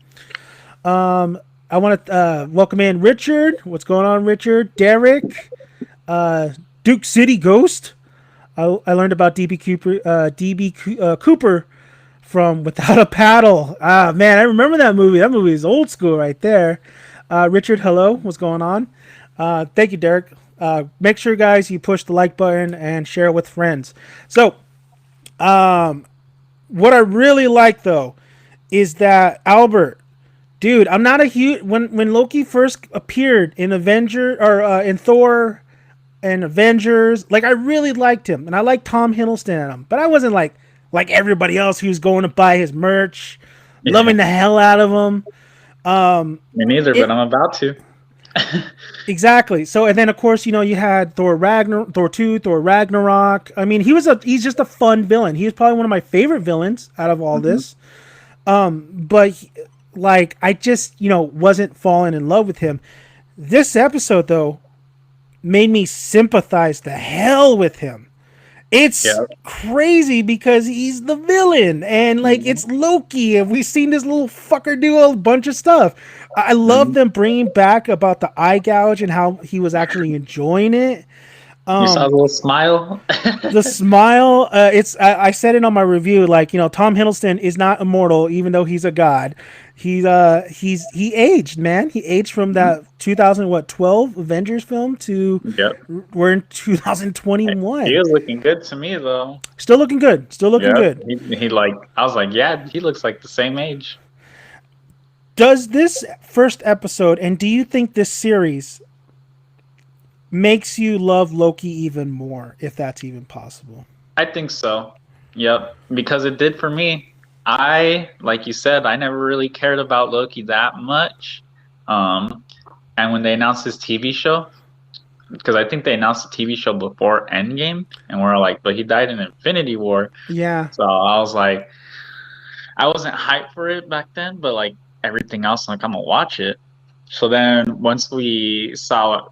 I want to welcome in Richard. What's going on, Richard? Derek, Duke City Ghost. I learned about Cooper from Without a Paddle. Ah, man, I remember that movie. That movie is old school right there. Richard, hello. What's going on? Thank you, Derek. Make sure, guys, you push the like button and share it with friends. So, what I really like though is that Albert, dude, I'm not a huge when Loki first appeared in Avenger or in Thor and Avengers, like I really liked him and I liked Tom Hiddleston in him, but I wasn't like everybody else who's going to buy his merch, Yeah. loving the hell out of him. Me neither, but It I'm about to. exactly. So and then of course you had Thor 2, Thor Ragnarok. I mean he's just a fun villain. He was probably one of my favorite villains out of all Mhm. this. But like I just wasn't falling in love with him. This episode though made me sympathize the hell with him. It's Yeah. crazy because he's the villain and like Mhm. it's Loki and we've seen this little fucker do a bunch of stuff. I love Mhm. them bringing back about the eye gouge and how he was actually enjoying it. You saw a little smile. The smile, I said it on my review, like Tom Hiddleston is not immortal even though he's a god. He aged, man. He aged from Mhm. that 2012 Avengers film to Yep. we're in He 2021. was looking good to me though. Still looking good. Still looking Yep. good. He like I was like, yeah, he looks like the same age. Does this first episode, and do you think this series makes you love Loki even more, if that's even possible? I think so. Yep. Because it did for me. I, like you said, I never really cared about Loki that much. Um, and when they announced his TV show, because I think they announced the TV show before Endgame, and we're like, but he died in Infinity War. Yeah. So I was like, I wasn't hyped for it back then, but like everything else, like I'm gonna watch it. So then once we saw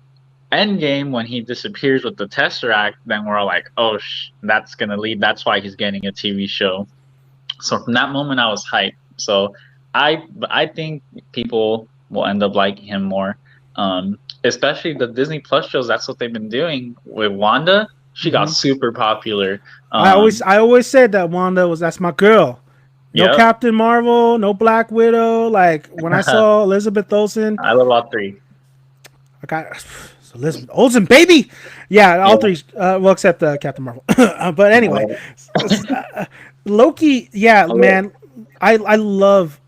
Endgame, when he disappears with the Tesseract, then we're all like, oh, that's gonna lead. That's why he's getting a TV show. So from that moment, I was hyped. So I think people will end up liking him more. Especially the Disney Plus shows. That's what they've been doing with Wanda. She got Hmm. super popular. I always said that Wanda was that's my girl. No Yep. Captain Marvel, no Black Widow. Like when I saw Elizabeth Olsen, I love all three. I got Elizabeth Olsen, baby. Yeah, all Yeah. three. Well, except Captain Marvel. But anyway, Loki. Yeah, man. I love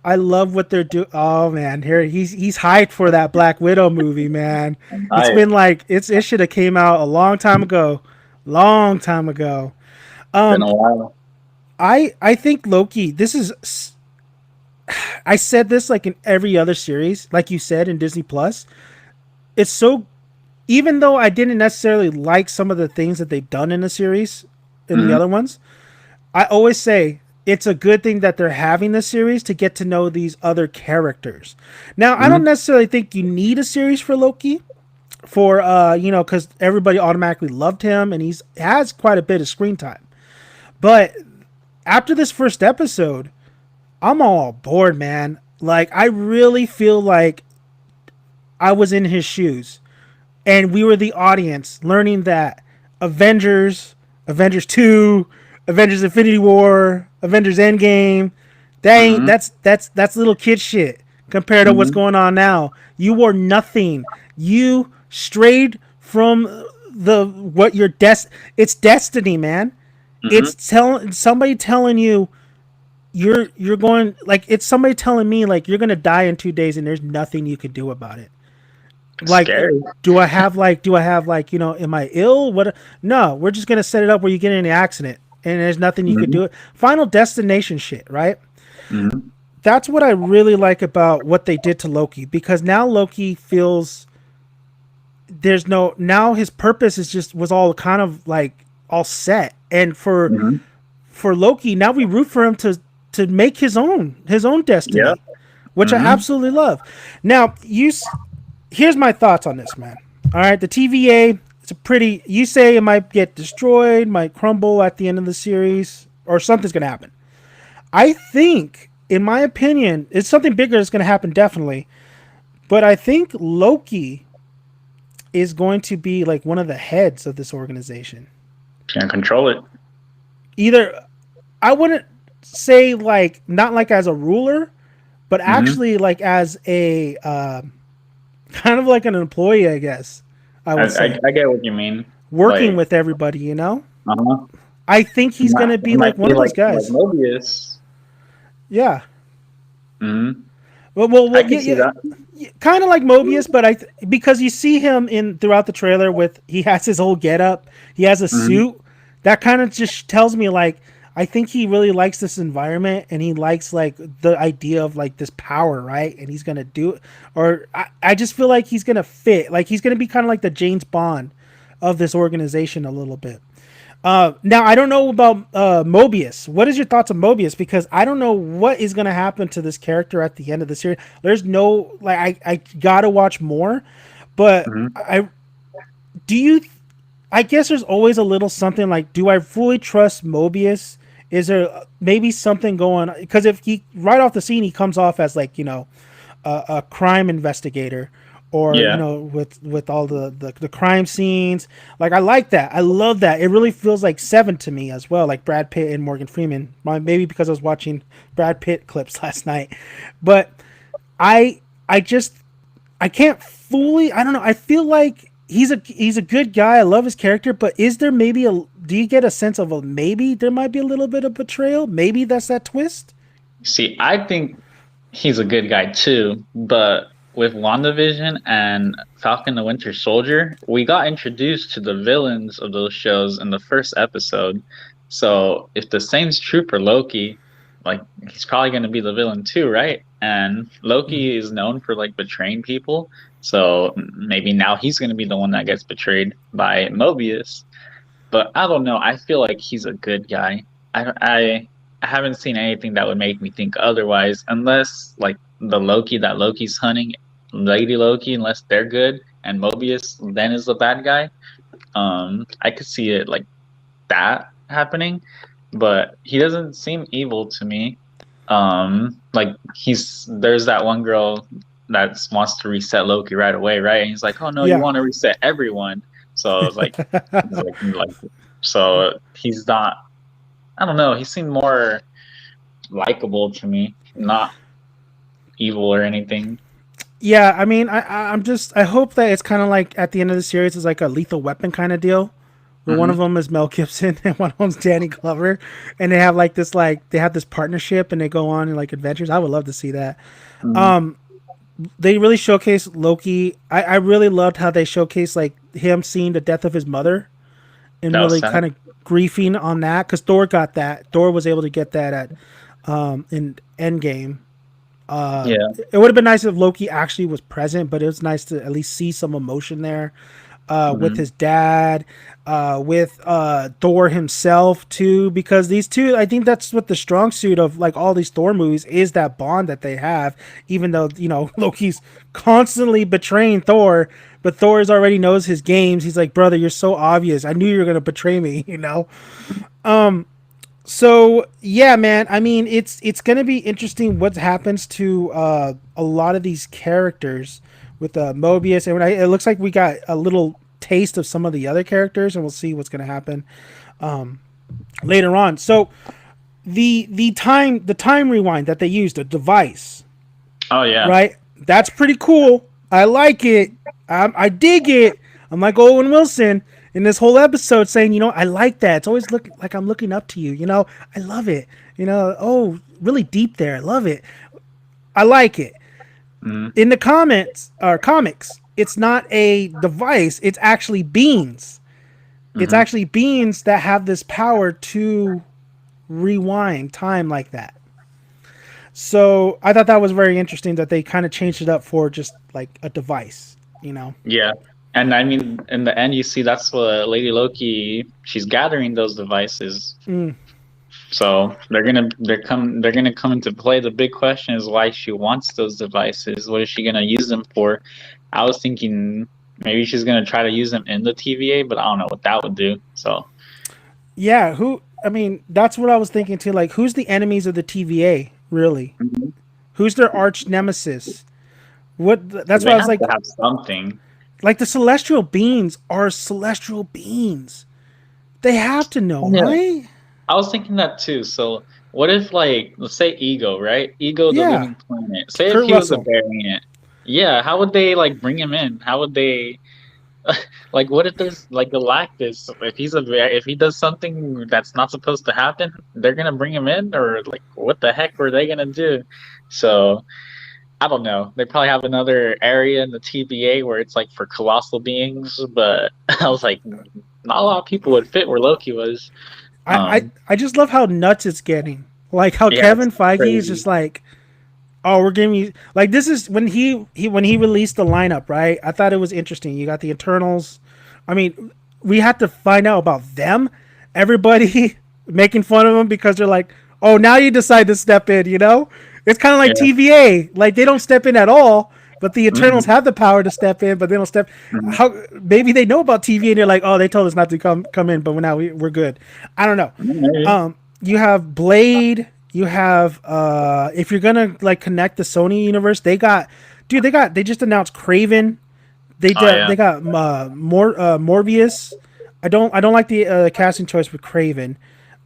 what they're doing. Oh man, here he's hyped for that Black Widow movie, man. It's I been like it should have came out a long time ago, long time ago. been Um, a while. I think Loki. This is I said this like in every other series, like you said in Disney Plus. It's so even though I didn't necessarily like some of the things that they've done in the series in the Hmm. other ones, I always say it's a good thing that they're having this series to get to know these other characters. Now, I don't Hmm. necessarily think you need a series for Loki for cuz everybody automatically loved him and he's has quite a bit of screen time. But after this first episode, I'm all bored, man. Like I really feel like I was in his shoes and we were the audience learning that Avengers, Avengers 2, Avengers Infinity War, Avengers Endgame, that ain't Hmm. that's little kid shit compared to what's Hmm. going on now. You were nothing. You strayed from the what your it's destiny, man. Hmm. It's somebody telling you you're going like it's somebody telling me like you're going to die in 2 days and there's nothing you could do about it. Like Scary. do I have am I ill, what? No, we're just gonna set it up where you get in an accident and there's nothing you could Hmm. do. Final destination shit, right? Hmm. That's what I really like about what they did to Loki because now Loki feels there's no now his purpose is just was all kind of like all set and Hmm. for Loki now we root for him to make his own Yep. destiny, which I Hmm. absolutely love. Now here's my thoughts on this, man. All right, the TVA. It's a pretty. You say it might get destroyed, might crumble at the end of the series, or something's gonna happen. I think, in my opinion, it's something bigger that's gonna happen definitely. But I think Loki is going to be like one of the heads of this organization. Can't control it. Either I wouldn't say like not like as a ruler, but Hmm. actually like as a kind of like an employee, I guess. I would say I get what you mean. working Like, with everybody. uh-huh. I think he's gonna He be like might one be of those like guys. Mobius. Yeah. Hmm. Well, I can yeah, see yeah, that. kind of like Mobius, but because you see him in throughout the trailer with he has his whole getup, he has a Hmm. suit. That kind of just tells me like I think he really likes this environment and he likes like the idea of like this power, right? And he's gonna do it. Or I just feel like he's gonna fit. Like he's gonna be kind of like the James Bond of this organization a little bit. Now I don't know about Mobius. What is your thoughts on Mobius? Because I don't know what is going to happen to this character at the end of the series. There's no like I gotta watch more, but Hmm. I do you. I guess there's always a little something like, do I fully trust Mobius? Is there maybe something going? Because if he right off the scene he comes off as like a crime investigator, or Yeah. with all the crime scenes. Like I like that, I love that. It really feels like Seven to me as well, like Brad Pitt and Morgan Freeman. Maybe because I was watching Brad Pitt clips last night. But I just I can't fully, I don't know, I feel like he's a good guy. I love his character, but is there maybe a, do you get a sense of a, maybe there might be a little bit of betrayal? Maybe that's that twist. See, I think he's a good guy too, but with WandaVision and Falcon the Winter Soldier, we got introduced to the villains of those shows in the first episode. So if the same's true for Loki, like he's probably going to be the villain too, right? And Mhm. Loki is known for like betraying people. So maybe now he's going to be the one that gets betrayed by Mobius. But I don't know. I feel like he's a good guy. I haven't seen anything that would make me think otherwise, unless like the Loki that Loki's hunting, Lady Loki, unless they're good, and Mobius then is the bad guy. I could see it like that happening, but he doesn't seem evil to me. Like there's that one girl that wants to reset Loki right away, right? And he's like, "Oh no, you Yeah. want to reset everyone." So I was like, he's like, so he's not. I don't know. He seemed more likable to me, not evil or anything. Yeah, I mean, I'm just, I hope that it's kind of like at the end of the series is like a Lethal Weapon kind of deal, where one Hmm. of them is Mel Gibson and one of them's Danny Glover, and they have like this, like they have this partnership and they go on in like adventures. I would love to see that. Hmm. Um, they really showcase Loki. I really loved how they showcase like him seeing the death of his mother and That was really sad. kind of griefing on that, because Thor got that. Thor was able to get that at in Endgame. Yeah. It would have been nice if Loki actually was present, but it was nice to at least see some emotion there with Hmm. his dad, with Thor himself too, because these two, I think that's what the strong suit of like all these Thor movies is, that bond that they have. Even though Loki's constantly betraying Thor, but Thor's already knows his games. He's like, brother, you're so obvious. I knew you were gonna betray me. So yeah, man. I mean, it's gonna be interesting what happens to a lot of these characters with Mobius, and it looks like we got a little taste of some of the other characters, and we'll see what's gonna happen later on. So the time rewind that they used, a device, Oh yeah. right? That's pretty cool. I like it. I dig it. I'm like Owen Wilson in this whole episode saying, I like that. It's always look like I'm looking up to you. I love it. Oh, really deep there. I love it. I like it. Hmm. In the comments or comics, it's not a device. It's actually beings. It's Hmm. actually beings that have this power to rewind time like that. So I thought that was very interesting that they kind of changed it up for just like a device. Yeah. And I mean, in the end, you see that's what Lady Loki. She's gathering those devices. Mm. So they're gonna come into play. The big question is why she wants those devices. What is she gonna use them for? I was thinking maybe she's gonna try to use them in the TVA, but I don't know what that would do. So Yeah, I mean, that's what I was thinking too. Like, who's the enemies of the TVA, really? mhm. Who's their arch nemesis? That's They what I was have like. to have something. Like, the celestial beings are celestial beings. They have to know, Yeah, right? I was thinking that too. So what if like let's say Ego, right? Ego, the Yeah. living planet. Say if Kurt he was a Russell. variant. Yeah, how would they like bring him in? How would they like? What if there's like Galactus? If he does something that's not supposed to happen, they're gonna bring him in, or like what the heck were they gonna do? So I don't know. They probably have another area in the TVA where it's like for colossal beings, but I was like, not a lot of people would fit where Loki was. I just love how nuts it's getting. Like how Yeah, it's Kevin Feige is crazy. just like, oh, we're giving you like this is when he released the lineup, right? I thought it was interesting. You got the Eternals. I mean, we had to find out about them. Everybody making fun of them because they're like, oh, now you decide to step in. It's kind of like Yeah. TVA. Like they don't step in at all, but the Eternals Hmm. have the power to step in, but they don't step. Hmm. How maybe they know about TVA and they're like, oh, they told us not to come in, but now we're good. I don't know. Maybe. You have Blade. You have if you're gonna like connect the Sony universe, they just announced Craven. Oh yeah. They got Morbius. I don't like the casting choice with Craven.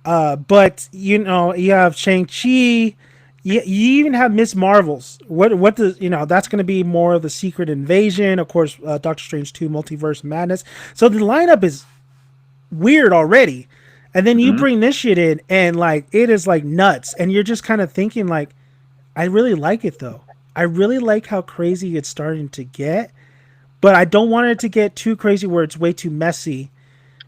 But you have Shang Chi. You even have Miss Marvels. What does that's going to be more of the Secret Invasion, of course. Doctor Strange 2 Multiverse Madness. So the lineup is weird already. And then you Hmm. bring this shit in and like it is like nuts. And you're just kind of thinking like, I really like it though. I really like how crazy it's starting to get, but I don't want it to get too crazy where it's way too messy.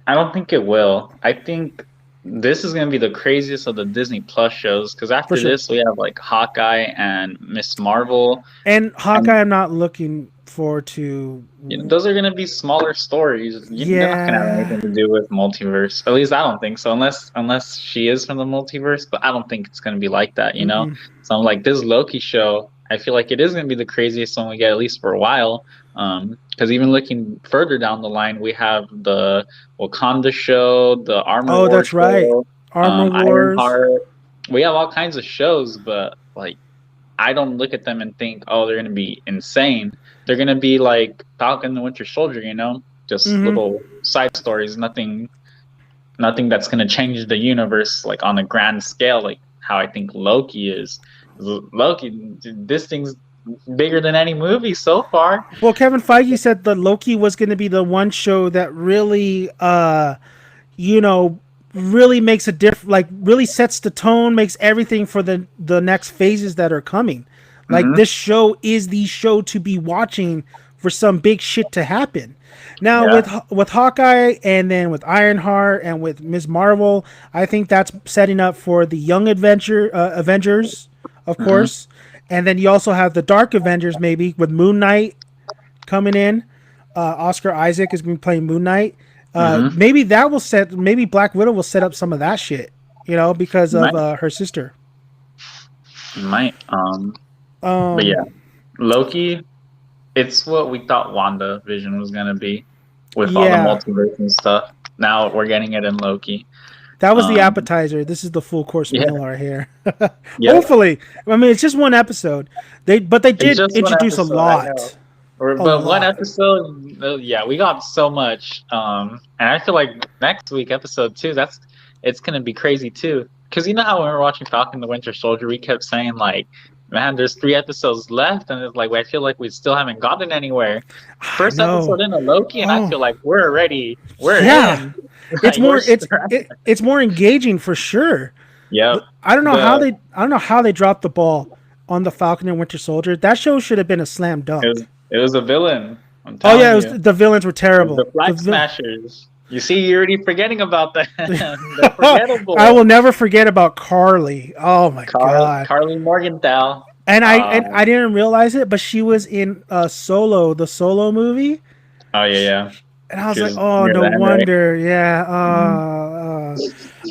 I don't think it will. I think this is gonna be the craziest of the Disney Plus shows because For after sure. this we have like Hawkeye and Miss Marvel, And and Hawkeye I'm not looking forward to. those are gonna be smaller stories. They're not gonna have Yeah. anything to do with multiverse. At least I don't think so. Unless she is from the multiverse, but I don't think it's gonna be like that. Mm-mm. So I'm like this Loki show. I feel like it is gonna be the craziest one we get at least for a while. Because even looking further down the line, we have the Wakanda show, the Armor Oh, War that's right. show, Armor Wars. Ironheart. We have all kinds of shows, but like I don't look at them and think, oh, they're gonna be insane. They're gonna be like Falcon and the Winter Soldier, just Mm-hmm. little side stories, nothing that's gonna change the universe like on a grand scale, like how I think Loki is. Loki, this thing's bigger than any movie so far. Well, Kevin Feige said that Loki was going to be the one show that really, you know, really makes a like really sets the tone, makes everything for the next phases that are coming. Like Hmm. this show is the show to be watching for some big shit to happen. Now Yeah. with Hawkeye and then with Ironheart and with Ms. Marvel, I think that's setting up for the Young Avengers, of Hmm. course, and then you also have the Dark Avengers maybe with Moon Knight coming in. Oscar Isaac is going to be playing Moon Knight. Hmm. Maybe that will set. Maybe Black Widow will set up some of that shit. Because of Might, her sister. might. But yeah, Um, Loki. It's what we thought WandaVision was gonna be, with all the yeah, multiverse and stuff. Now we're getting it in Loki. that was the Um, appetizer. This is the full course yeah, meal right here. yeah. Hopefully, I mean it's just one episode. They It's did just one introduce a episode, I know. lot, a But one lot. episode, yeah, we got so much. And I feel like next week, episode 2, it's gonna be crazy too. Because you know how when we were watching Falcon the Winter Soldier, we kept saying like, man, there's 3 episodes left, and it's like I feel like we still haven't gotten anywhere. I First know. episode in a Loki, and I Oh, feel like we're yeah. in, It's like we're more it's strapped. it's more engaging for sure. Yep. I The don't know how they dropped the ball on the Falcon and Winter Soldier. That show should have been a slam it was dunk. it was a villain. I'm Oh yeah, telling you. the villains were It was terrible. the Flag Smashers. You see, you're already forgetting about them. They're I will forgettable. never forget about Carly. Oh my god. Carly Morgenthau. And I didn't realize it, but she was in Solo, the Solo movie, Oh yeah, yeah. and I was She like, was oh, near no the end, right? wonder. Yeah.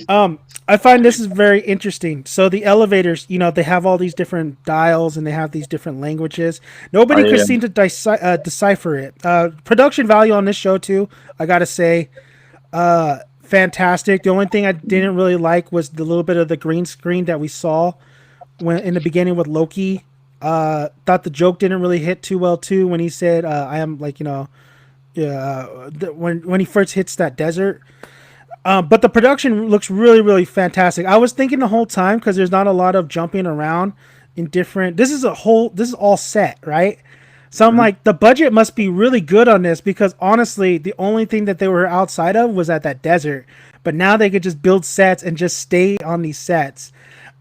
Mm. I find this is very interesting. So the elevators, they have all these different dials and they have these different languages. Oh Nobody could yeah, seem to decipher it. Production value on this show too, I gotta say, fantastic. The only thing I didn't really like was the little bit of the green screen that we saw when in the beginning with Loki. Thought the joke didn't really hit too well too when he said, "I am like when he first hits that desert." But the production looks really, really fantastic. I was thinking the whole time because there's not a lot of jumping around in different. This is all set, right? So I'm like, the budget must be really good on this because honestly, the only thing that they were outside of was at that desert. But now they could just build sets and just stay on these sets.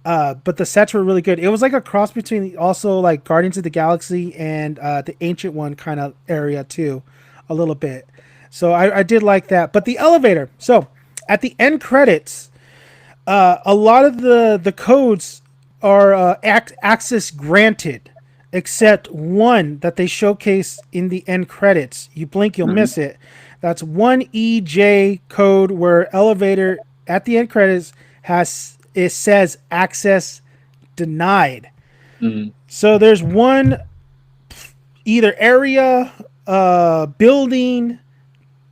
But the sets were really good. It was like a cross between also like Guardians of the Galaxy and the Ancient One kind of area too, a little bit. So I did like that. But the elevator. So at the end credits, a lot of the codes are access granted, except one that they showcase in the end credits. You blink, you'll miss it. That's 1EJ code where elevator at the end credits it says access denied. So there's one either area, building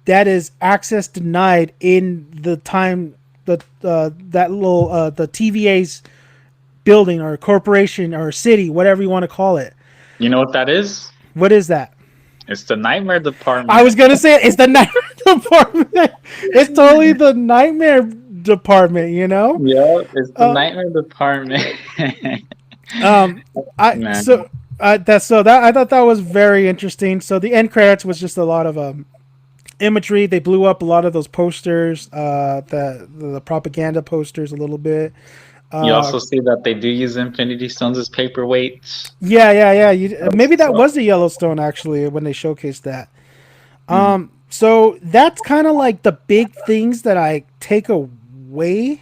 that is access denied in the time that little the TVA's building or corporation or city, whatever you want to call it. You know what that is? What is that? It's the nightmare department. I was gonna say it's the nightmare department. It's totally the nightmare department, you know? Yeah, it's the nightmare department. I thought that was very interesting. So the end credits was just a lot of imagery. They blew up a lot of those posters, the propaganda posters a little bit. You also see that they do use Infinity Stones as paperweights. Yeah. Maybe that was the Yellowstone actually when they showcased that. So that's kind of like the big things that I take away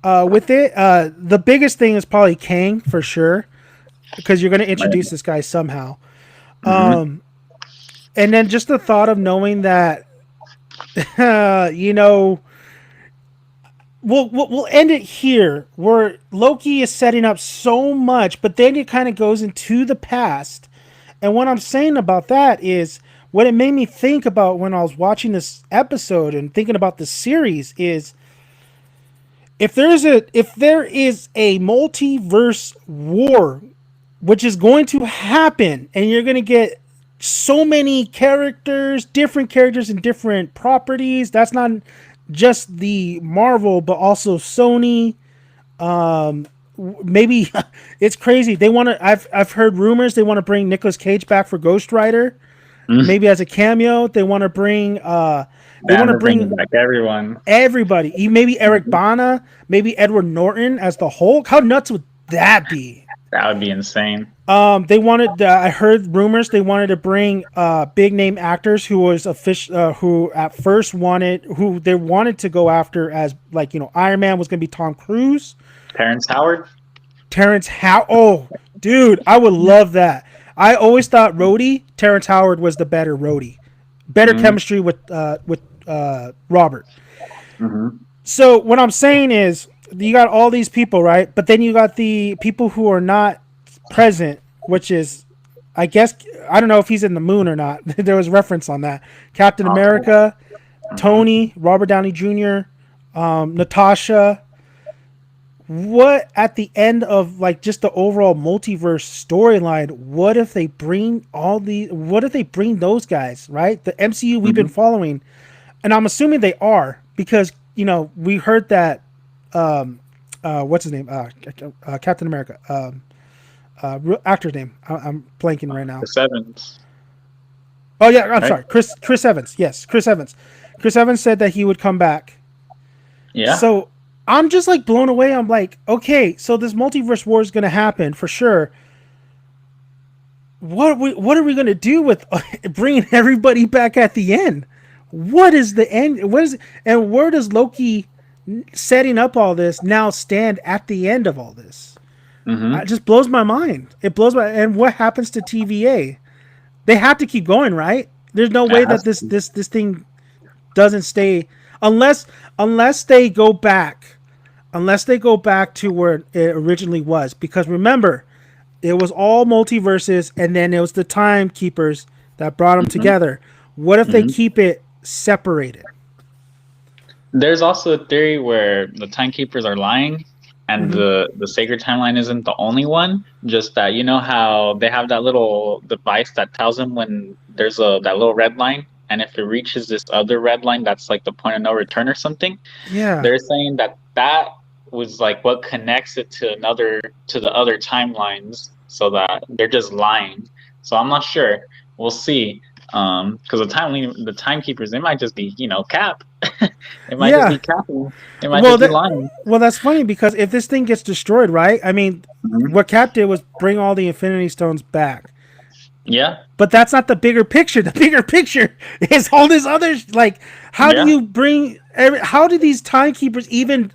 with it. The biggest thing is probably Kang for sure, because you're going to introduce this guy somehow. And then just the thought of knowing that, you know, we'll end it here where Loki is setting up so much, but then it kind of goes into the past. And what I'm saying about that is what it made me think about when I was watching this episode and thinking about the series is if there is a multiverse war, which is going to happen, and you're going to get so many characters, different characters and different properties. That's not just the Marvel, but also Sony. Maybe it's crazy. They want to. I've heard rumors they want to bring Nicolas Cage back for Ghost Rider, maybe as a cameo. They want to bring. They want to bring back everyone. Everybody. Maybe Eric Bana. Maybe Edward Norton as the Hulk. How nuts would that be? That would be insane. They wanted. I heard rumors they wanted to bring big name actors who was who at first who they wanted to go after as like Iron Man was going to be Tom Cruise. Terrence Howard. Oh, dude, I would love that. I always thought Terrence Howard was the better Rhodey. Better chemistry with Robert. So what I'm saying is, you got all these people, right? But then you got the people who are not present, which is, I guess, I don't know if he's in the moon or not. There was reference on that. Captain America, Tony, Robert Downey Jr., Natasha. What at the end of like just the overall multiverse storyline? What if they bring what if they bring those guys, right? The MCU we've been following, and I'm assuming they are because we heard that. What's his name? Captain America. Actor's name. I'm blanking right now. Chris Evans. Oh yeah, I'm sorry. Chris Evans. Yes, Chris Evans. Chris Evans said that he would come back. Yeah. So I'm just like blown away. I'm like, okay, so this multiverse war is going to happen for sure. What are we going to do with bringing everybody back at the end? What is the end? And where does Loki setting up all this now stand at the end of all this? It just blows my mind. It blows my. And what happens to TVA? They have to keep going, right? There's no way that this thing doesn't stay unless they go back to where it originally was. Because remember, it was all multiverses, and then it was the timekeepers that brought them together. What if they keep it separated? There's also a theory where the timekeepers are lying, and the sacred timeline isn't the only one. Just that how they have that little device that tells them when there's that little red line, and if it reaches this other red line, that's like the point of no return or something. Yeah, they're saying that was like what connects it to the other timelines, so that they're just lying. So I'm not sure. We'll see. Because the timekeepers, they might just be, Cap. It might just Yeah. be capping. It might Well, just be lying. that's funny because if this thing gets destroyed, right? I mean, Mhm. what Cap did was bring all the Infinity Stones back. Yeah. But that's not the bigger picture. The bigger picture is all this other like. How do Yeah. you bring? How do these timekeepers even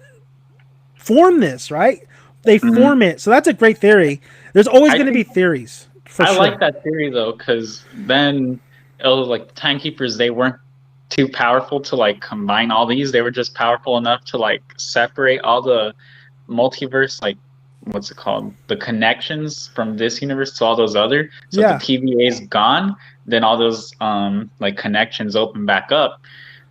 form this? Right? They Mhm. form it. So that's a great theory. There's always I going to be think theories for I sure. like that theory though, because then it was like the timekeepers, they weren't too powerful to like combine all these. They were just powerful enough to like separate all the multiverse, like what's it called? The connections from this universe to all those other. So if the Yeah. TVA is gone, then all those like connections open back up.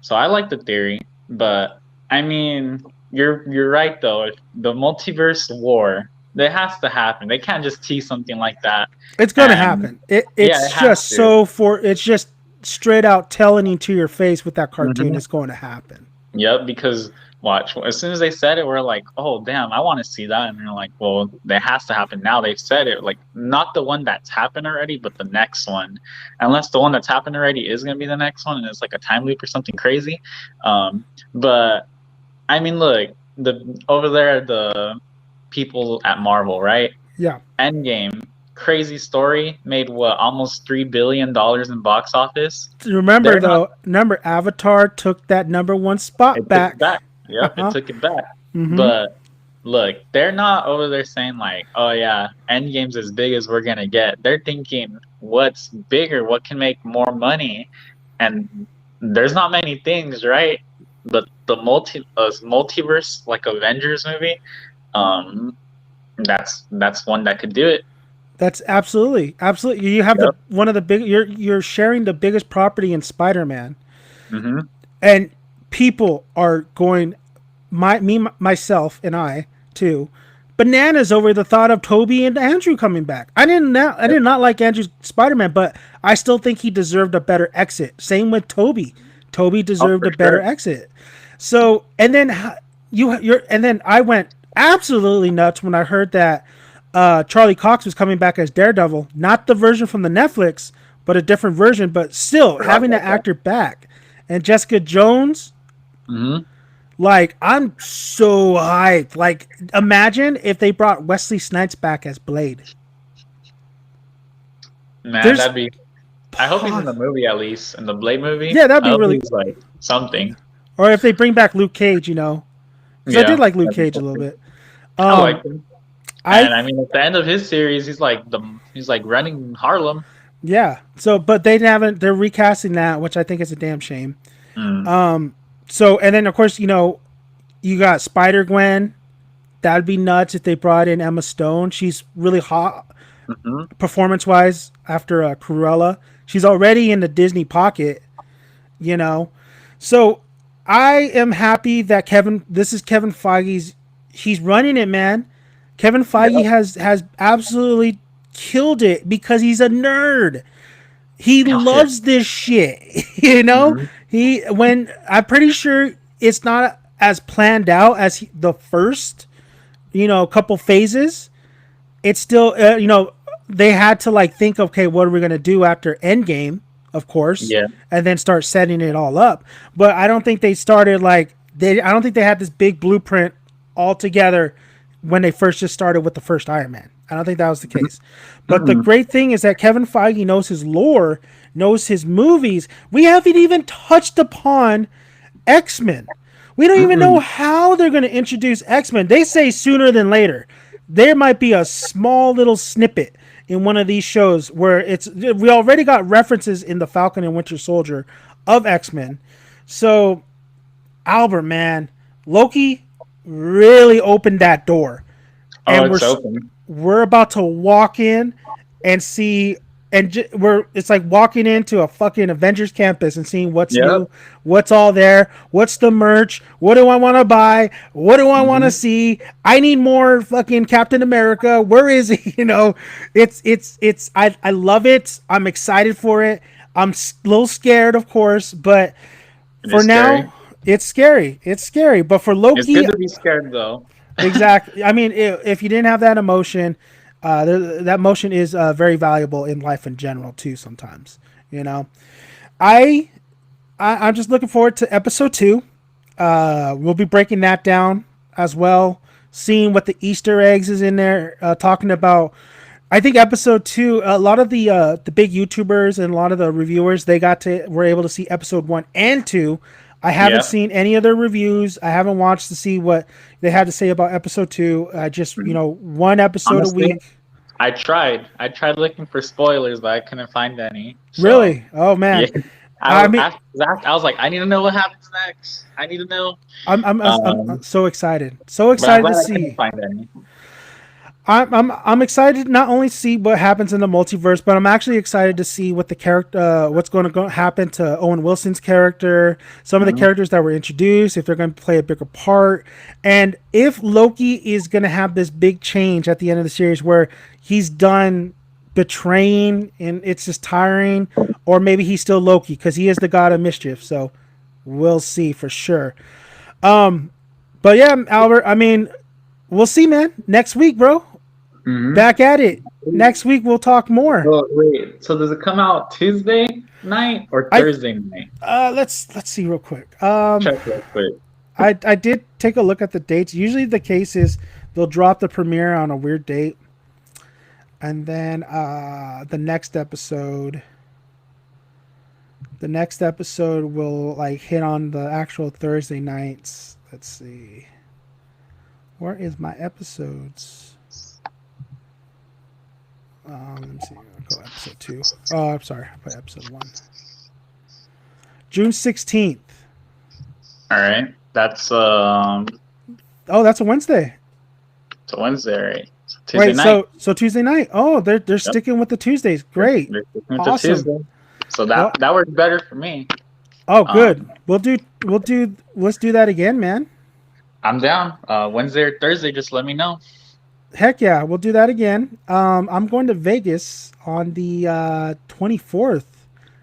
So I like the theory, but I mean, you're right though. If the multiverse war, that has to happen. They can't just tease something like that. It's going to And happen. yeah, It's it has just to. it's just straight out telling you to your face with that cartoon Hmm. it's going to happen. Yep, because watch, as soon as they said it, we're like, oh damn, I want to see that. And they're like, well, that has to happen now. They've said it, like not the one that's happened already, but the next one. Unless the one that's happened already is gonna be the next one and it's like a time loop or something crazy. But I mean, look, the over there, the people at Marvel, right? Yeah. Endgame, crazy story, made what, almost $3 billion in box office. Remember They're not. though, remember Avatar took that number one spot It took it back. back. Yep, it Uh-huh. took it back. Mm-hmm. But look, they're not over there saying like, "Oh yeah, Endgame's as big as we're gonna get." They're thinking, "What's bigger? What can make more money?" And there's not many things, right? But the multiverse, like Avengers movie, um, that's one that could do it. That's absolutely. You have the Yep. one of the big. You're sharing the biggest property in Spider-Man, Mhm. and people are going, myself, and I too, bananas over the thought of Toby and Andrew coming back. I Yep. did not like Andrew's Spider-Man, but I still think he deserved a better exit. Same with Toby. Toby Oh, deserved for a better sure. exit. So and then and then I went absolutely nuts when I heard that Charlie Cox was coming back as Daredevil, not the version from the Netflix, but a different version. But still, Forgot having about that that. actor back, and Jessica Jones, Mhm. like I'm so hyped. Like, imagine if they brought Wesley Snipes back as Blade. Man, There's that'd be. I hope he's in the movie at least, in the Blade movie. yeah, that'd I be hope really. he's like something. Or if they bring back Luke Cage, because I did Yeah, like Luke that'd be Cage a little something. bit. I like Um, him. I And I mean, at the end of his series, he's like running Harlem. yeah. So, but they haven't. They're recasting that, which I think is a damn shame. Mm. So, and then of course, you got Spider Gwen. That'd be nuts if they brought in Emma Stone. She's really hot Hmm. performance wise after Cruella. She's already in the Disney pocket, you know. So I am happy that this is Kevin Feige's. He's running it, man. Kevin Feige Yep. has absolutely killed it because he's a nerd. He Oh, yeah. loves this shit. you know, Hmm. he when I'm pretty sure it's not as planned out as the first, couple phases. It's still, they had to like think, okay, what are we gonna do after Endgame, of course, Yeah. and then start setting it all up. But I don't think they started like they. I don't think they had this big blueprint all together when they first just started with the first Iron Man. I don't think that was the case. But the Mm. great thing is that Kevin Feige knows his lore, knows his movies. We haven't even touched upon X-Men. We don't even know Mm-mm. how they're going to introduce X-Men. They say sooner than later. There might be a small little snippet in one of these shows where we already got references in the Falcon and Winter Soldier of X-Men. So, Albert, man, Loki really opened that door. Oh, And it's open. we're about to walk in and see it's like walking into a fucking Avengers campus and seeing what's Yep. new, what's all there, what's the merch, what do I want to buy, what do I want to Hmm. see. I need more fucking Captain America. Where is he? I love it. I'm excited for it. I'm a little scared, of course, but It for is scary. now, it's scary. It's scary. But for It's Loki, good to be scared though. exactly. I mean, if you didn't have that emotion, That motion is very valuable in life in general too. Sometimes, you know, I, I'm just looking forward to episode 2. We'll be breaking that down as well, seeing what the Easter eggs is in there, talking about. I think episode 2, a lot of the big YouTubers and a lot of the reviewers, were able to see episode 1 and 2. I haven't seen any of their reviews. I haven't watched to see what they had to say about episode 2. Just one episode Honestly, a week. I tried looking for spoilers, but I couldn't find any. So, Really? Oh man. yeah. I mean, I was like, I need to know what happens next. I need to know. I'm so excited. So But I'm excited glad to I see. couldn't find any. I'm excited not only to see what happens in the multiverse, but I'm actually excited to see what the character, what's going to happen to Owen Wilson's character, some of the characters that were introduced, if they're going to play a bigger part, and if Loki is going to have this big change at the end of the series where he's done betraying and it's just tiring, or maybe he's still Loki because he is the god of mischief. So we'll see for sure. But yeah, Albert, I mean, we'll see, man. Next week, bro. Back at it. Next week we'll talk more. Oh, wait, so does it come out Tuesday night or Thursday night? Let's see real quick. Check real quick. I did take a look at the dates. Usually the case is they'll drop the premiere on a weird date, and then the next episode will like hit on the actual Thursday nights. Let's see. Where is my episodes? Let me see. I'll go episode 2. Oh, I'm sorry. I put episode 1. June 16th. All right, that's Oh, that's a Wednesday. it's a Wednesday, right? So Tuesday Wait, night. so Tuesday night. Oh, they're sticking with the Tuesdays. Great. They're sticking with the Awesome. Tuesday. So that works better for me. Oh, good. Let's do that again, man. I'm down. Wednesday or Thursday, just let me know. Heck yeah, we'll do that again. I'm going to Vegas on the 24th,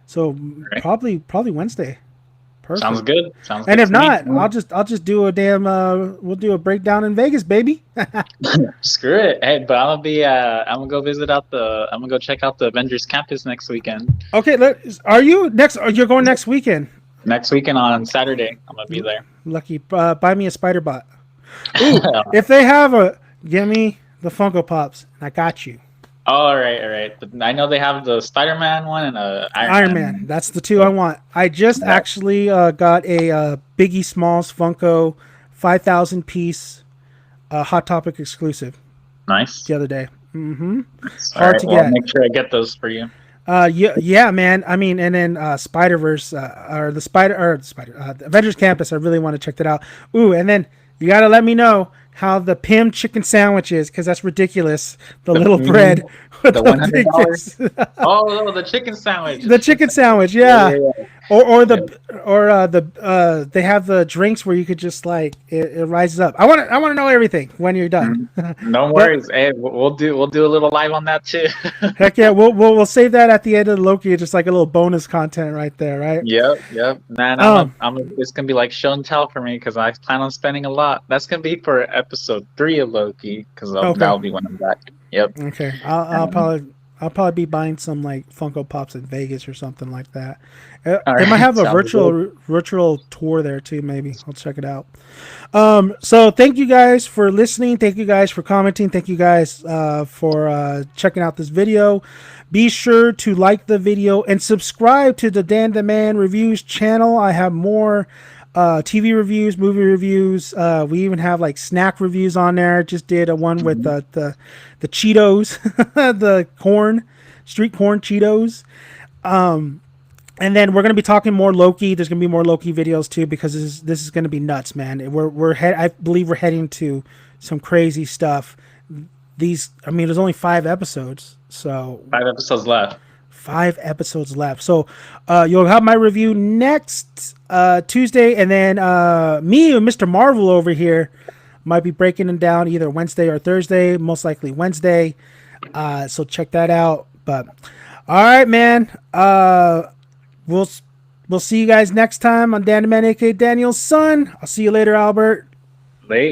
so probably Wednesday. Perfect. Sounds good. Sounds And good if to me. not, I'll just do a damn. We'll do a breakdown in Vegas, baby. Screw it. Hey, but I'm gonna go I'm gonna go check out the Avengers campus next weekend. Okay, you're going next weekend? Next weekend on Saturday, I'm gonna be there. Lucky, buy me a spider bot. Ooh, if they have give me the Funko Pops. I got you. All right. But I know they have the Spider-Man one and a Iron Man. That's the 2 I want. I just actually got a Biggie Smalls Funko 5,000 piece Hot Topic exclusive. Nice. The other day. Hard to get. I'll make sure I get those for you. Yeah, man. I mean, and then Spider-Verse the Avengers Campus. I really want to check that out. Ooh, and then you got to let me know how the Pim chicken sandwich is, because that's ridiculous. The little bread with the $100. Oh, the chicken sandwich. The chicken sandwich, yeah. Or they have the drinks where you could just like it rises up. I want to know everything when you're done. No worries. Hey, we'll do a little live on that too. Heck yeah, we'll save that at the end of the Loki, just like a little bonus content right there, right? Yep. Man, it's gonna be like show and tell for me because I plan on spending a lot. That's gonna be for episode 3 of Loki because that'll be when I'm back. Yep. Okay. I'll probably be buying some like Funko Pops in Vegas or something like that. They might have a virtual tour there too. Maybe I'll check it out. So thank you guys for listening. Thank you guys for commenting. Thank you guys for checking out this video. Be sure to like the video and subscribe to the Dan the Man Reviews channel. I have more TV reviews, movie reviews. We even have like snack reviews on there. Just did a one with the Cheetos, the street corn Cheetos. And then we're gonna be talking more Loki. There's gonna be more Loki videos too, because this is gonna be nuts, man. I believe we're heading to some crazy stuff. There's only 5 episodes, so 5 episodes left. 5 episodes left. So you'll have my review next Tuesday, and then me and Mr. Marvel over here might be breaking them down either Wednesday or Thursday, most likely Wednesday. So check that out. But all right, man. We'll see you guys next time on Dan the Man, aka Daniel's son. I'll see you later, Albert. Late.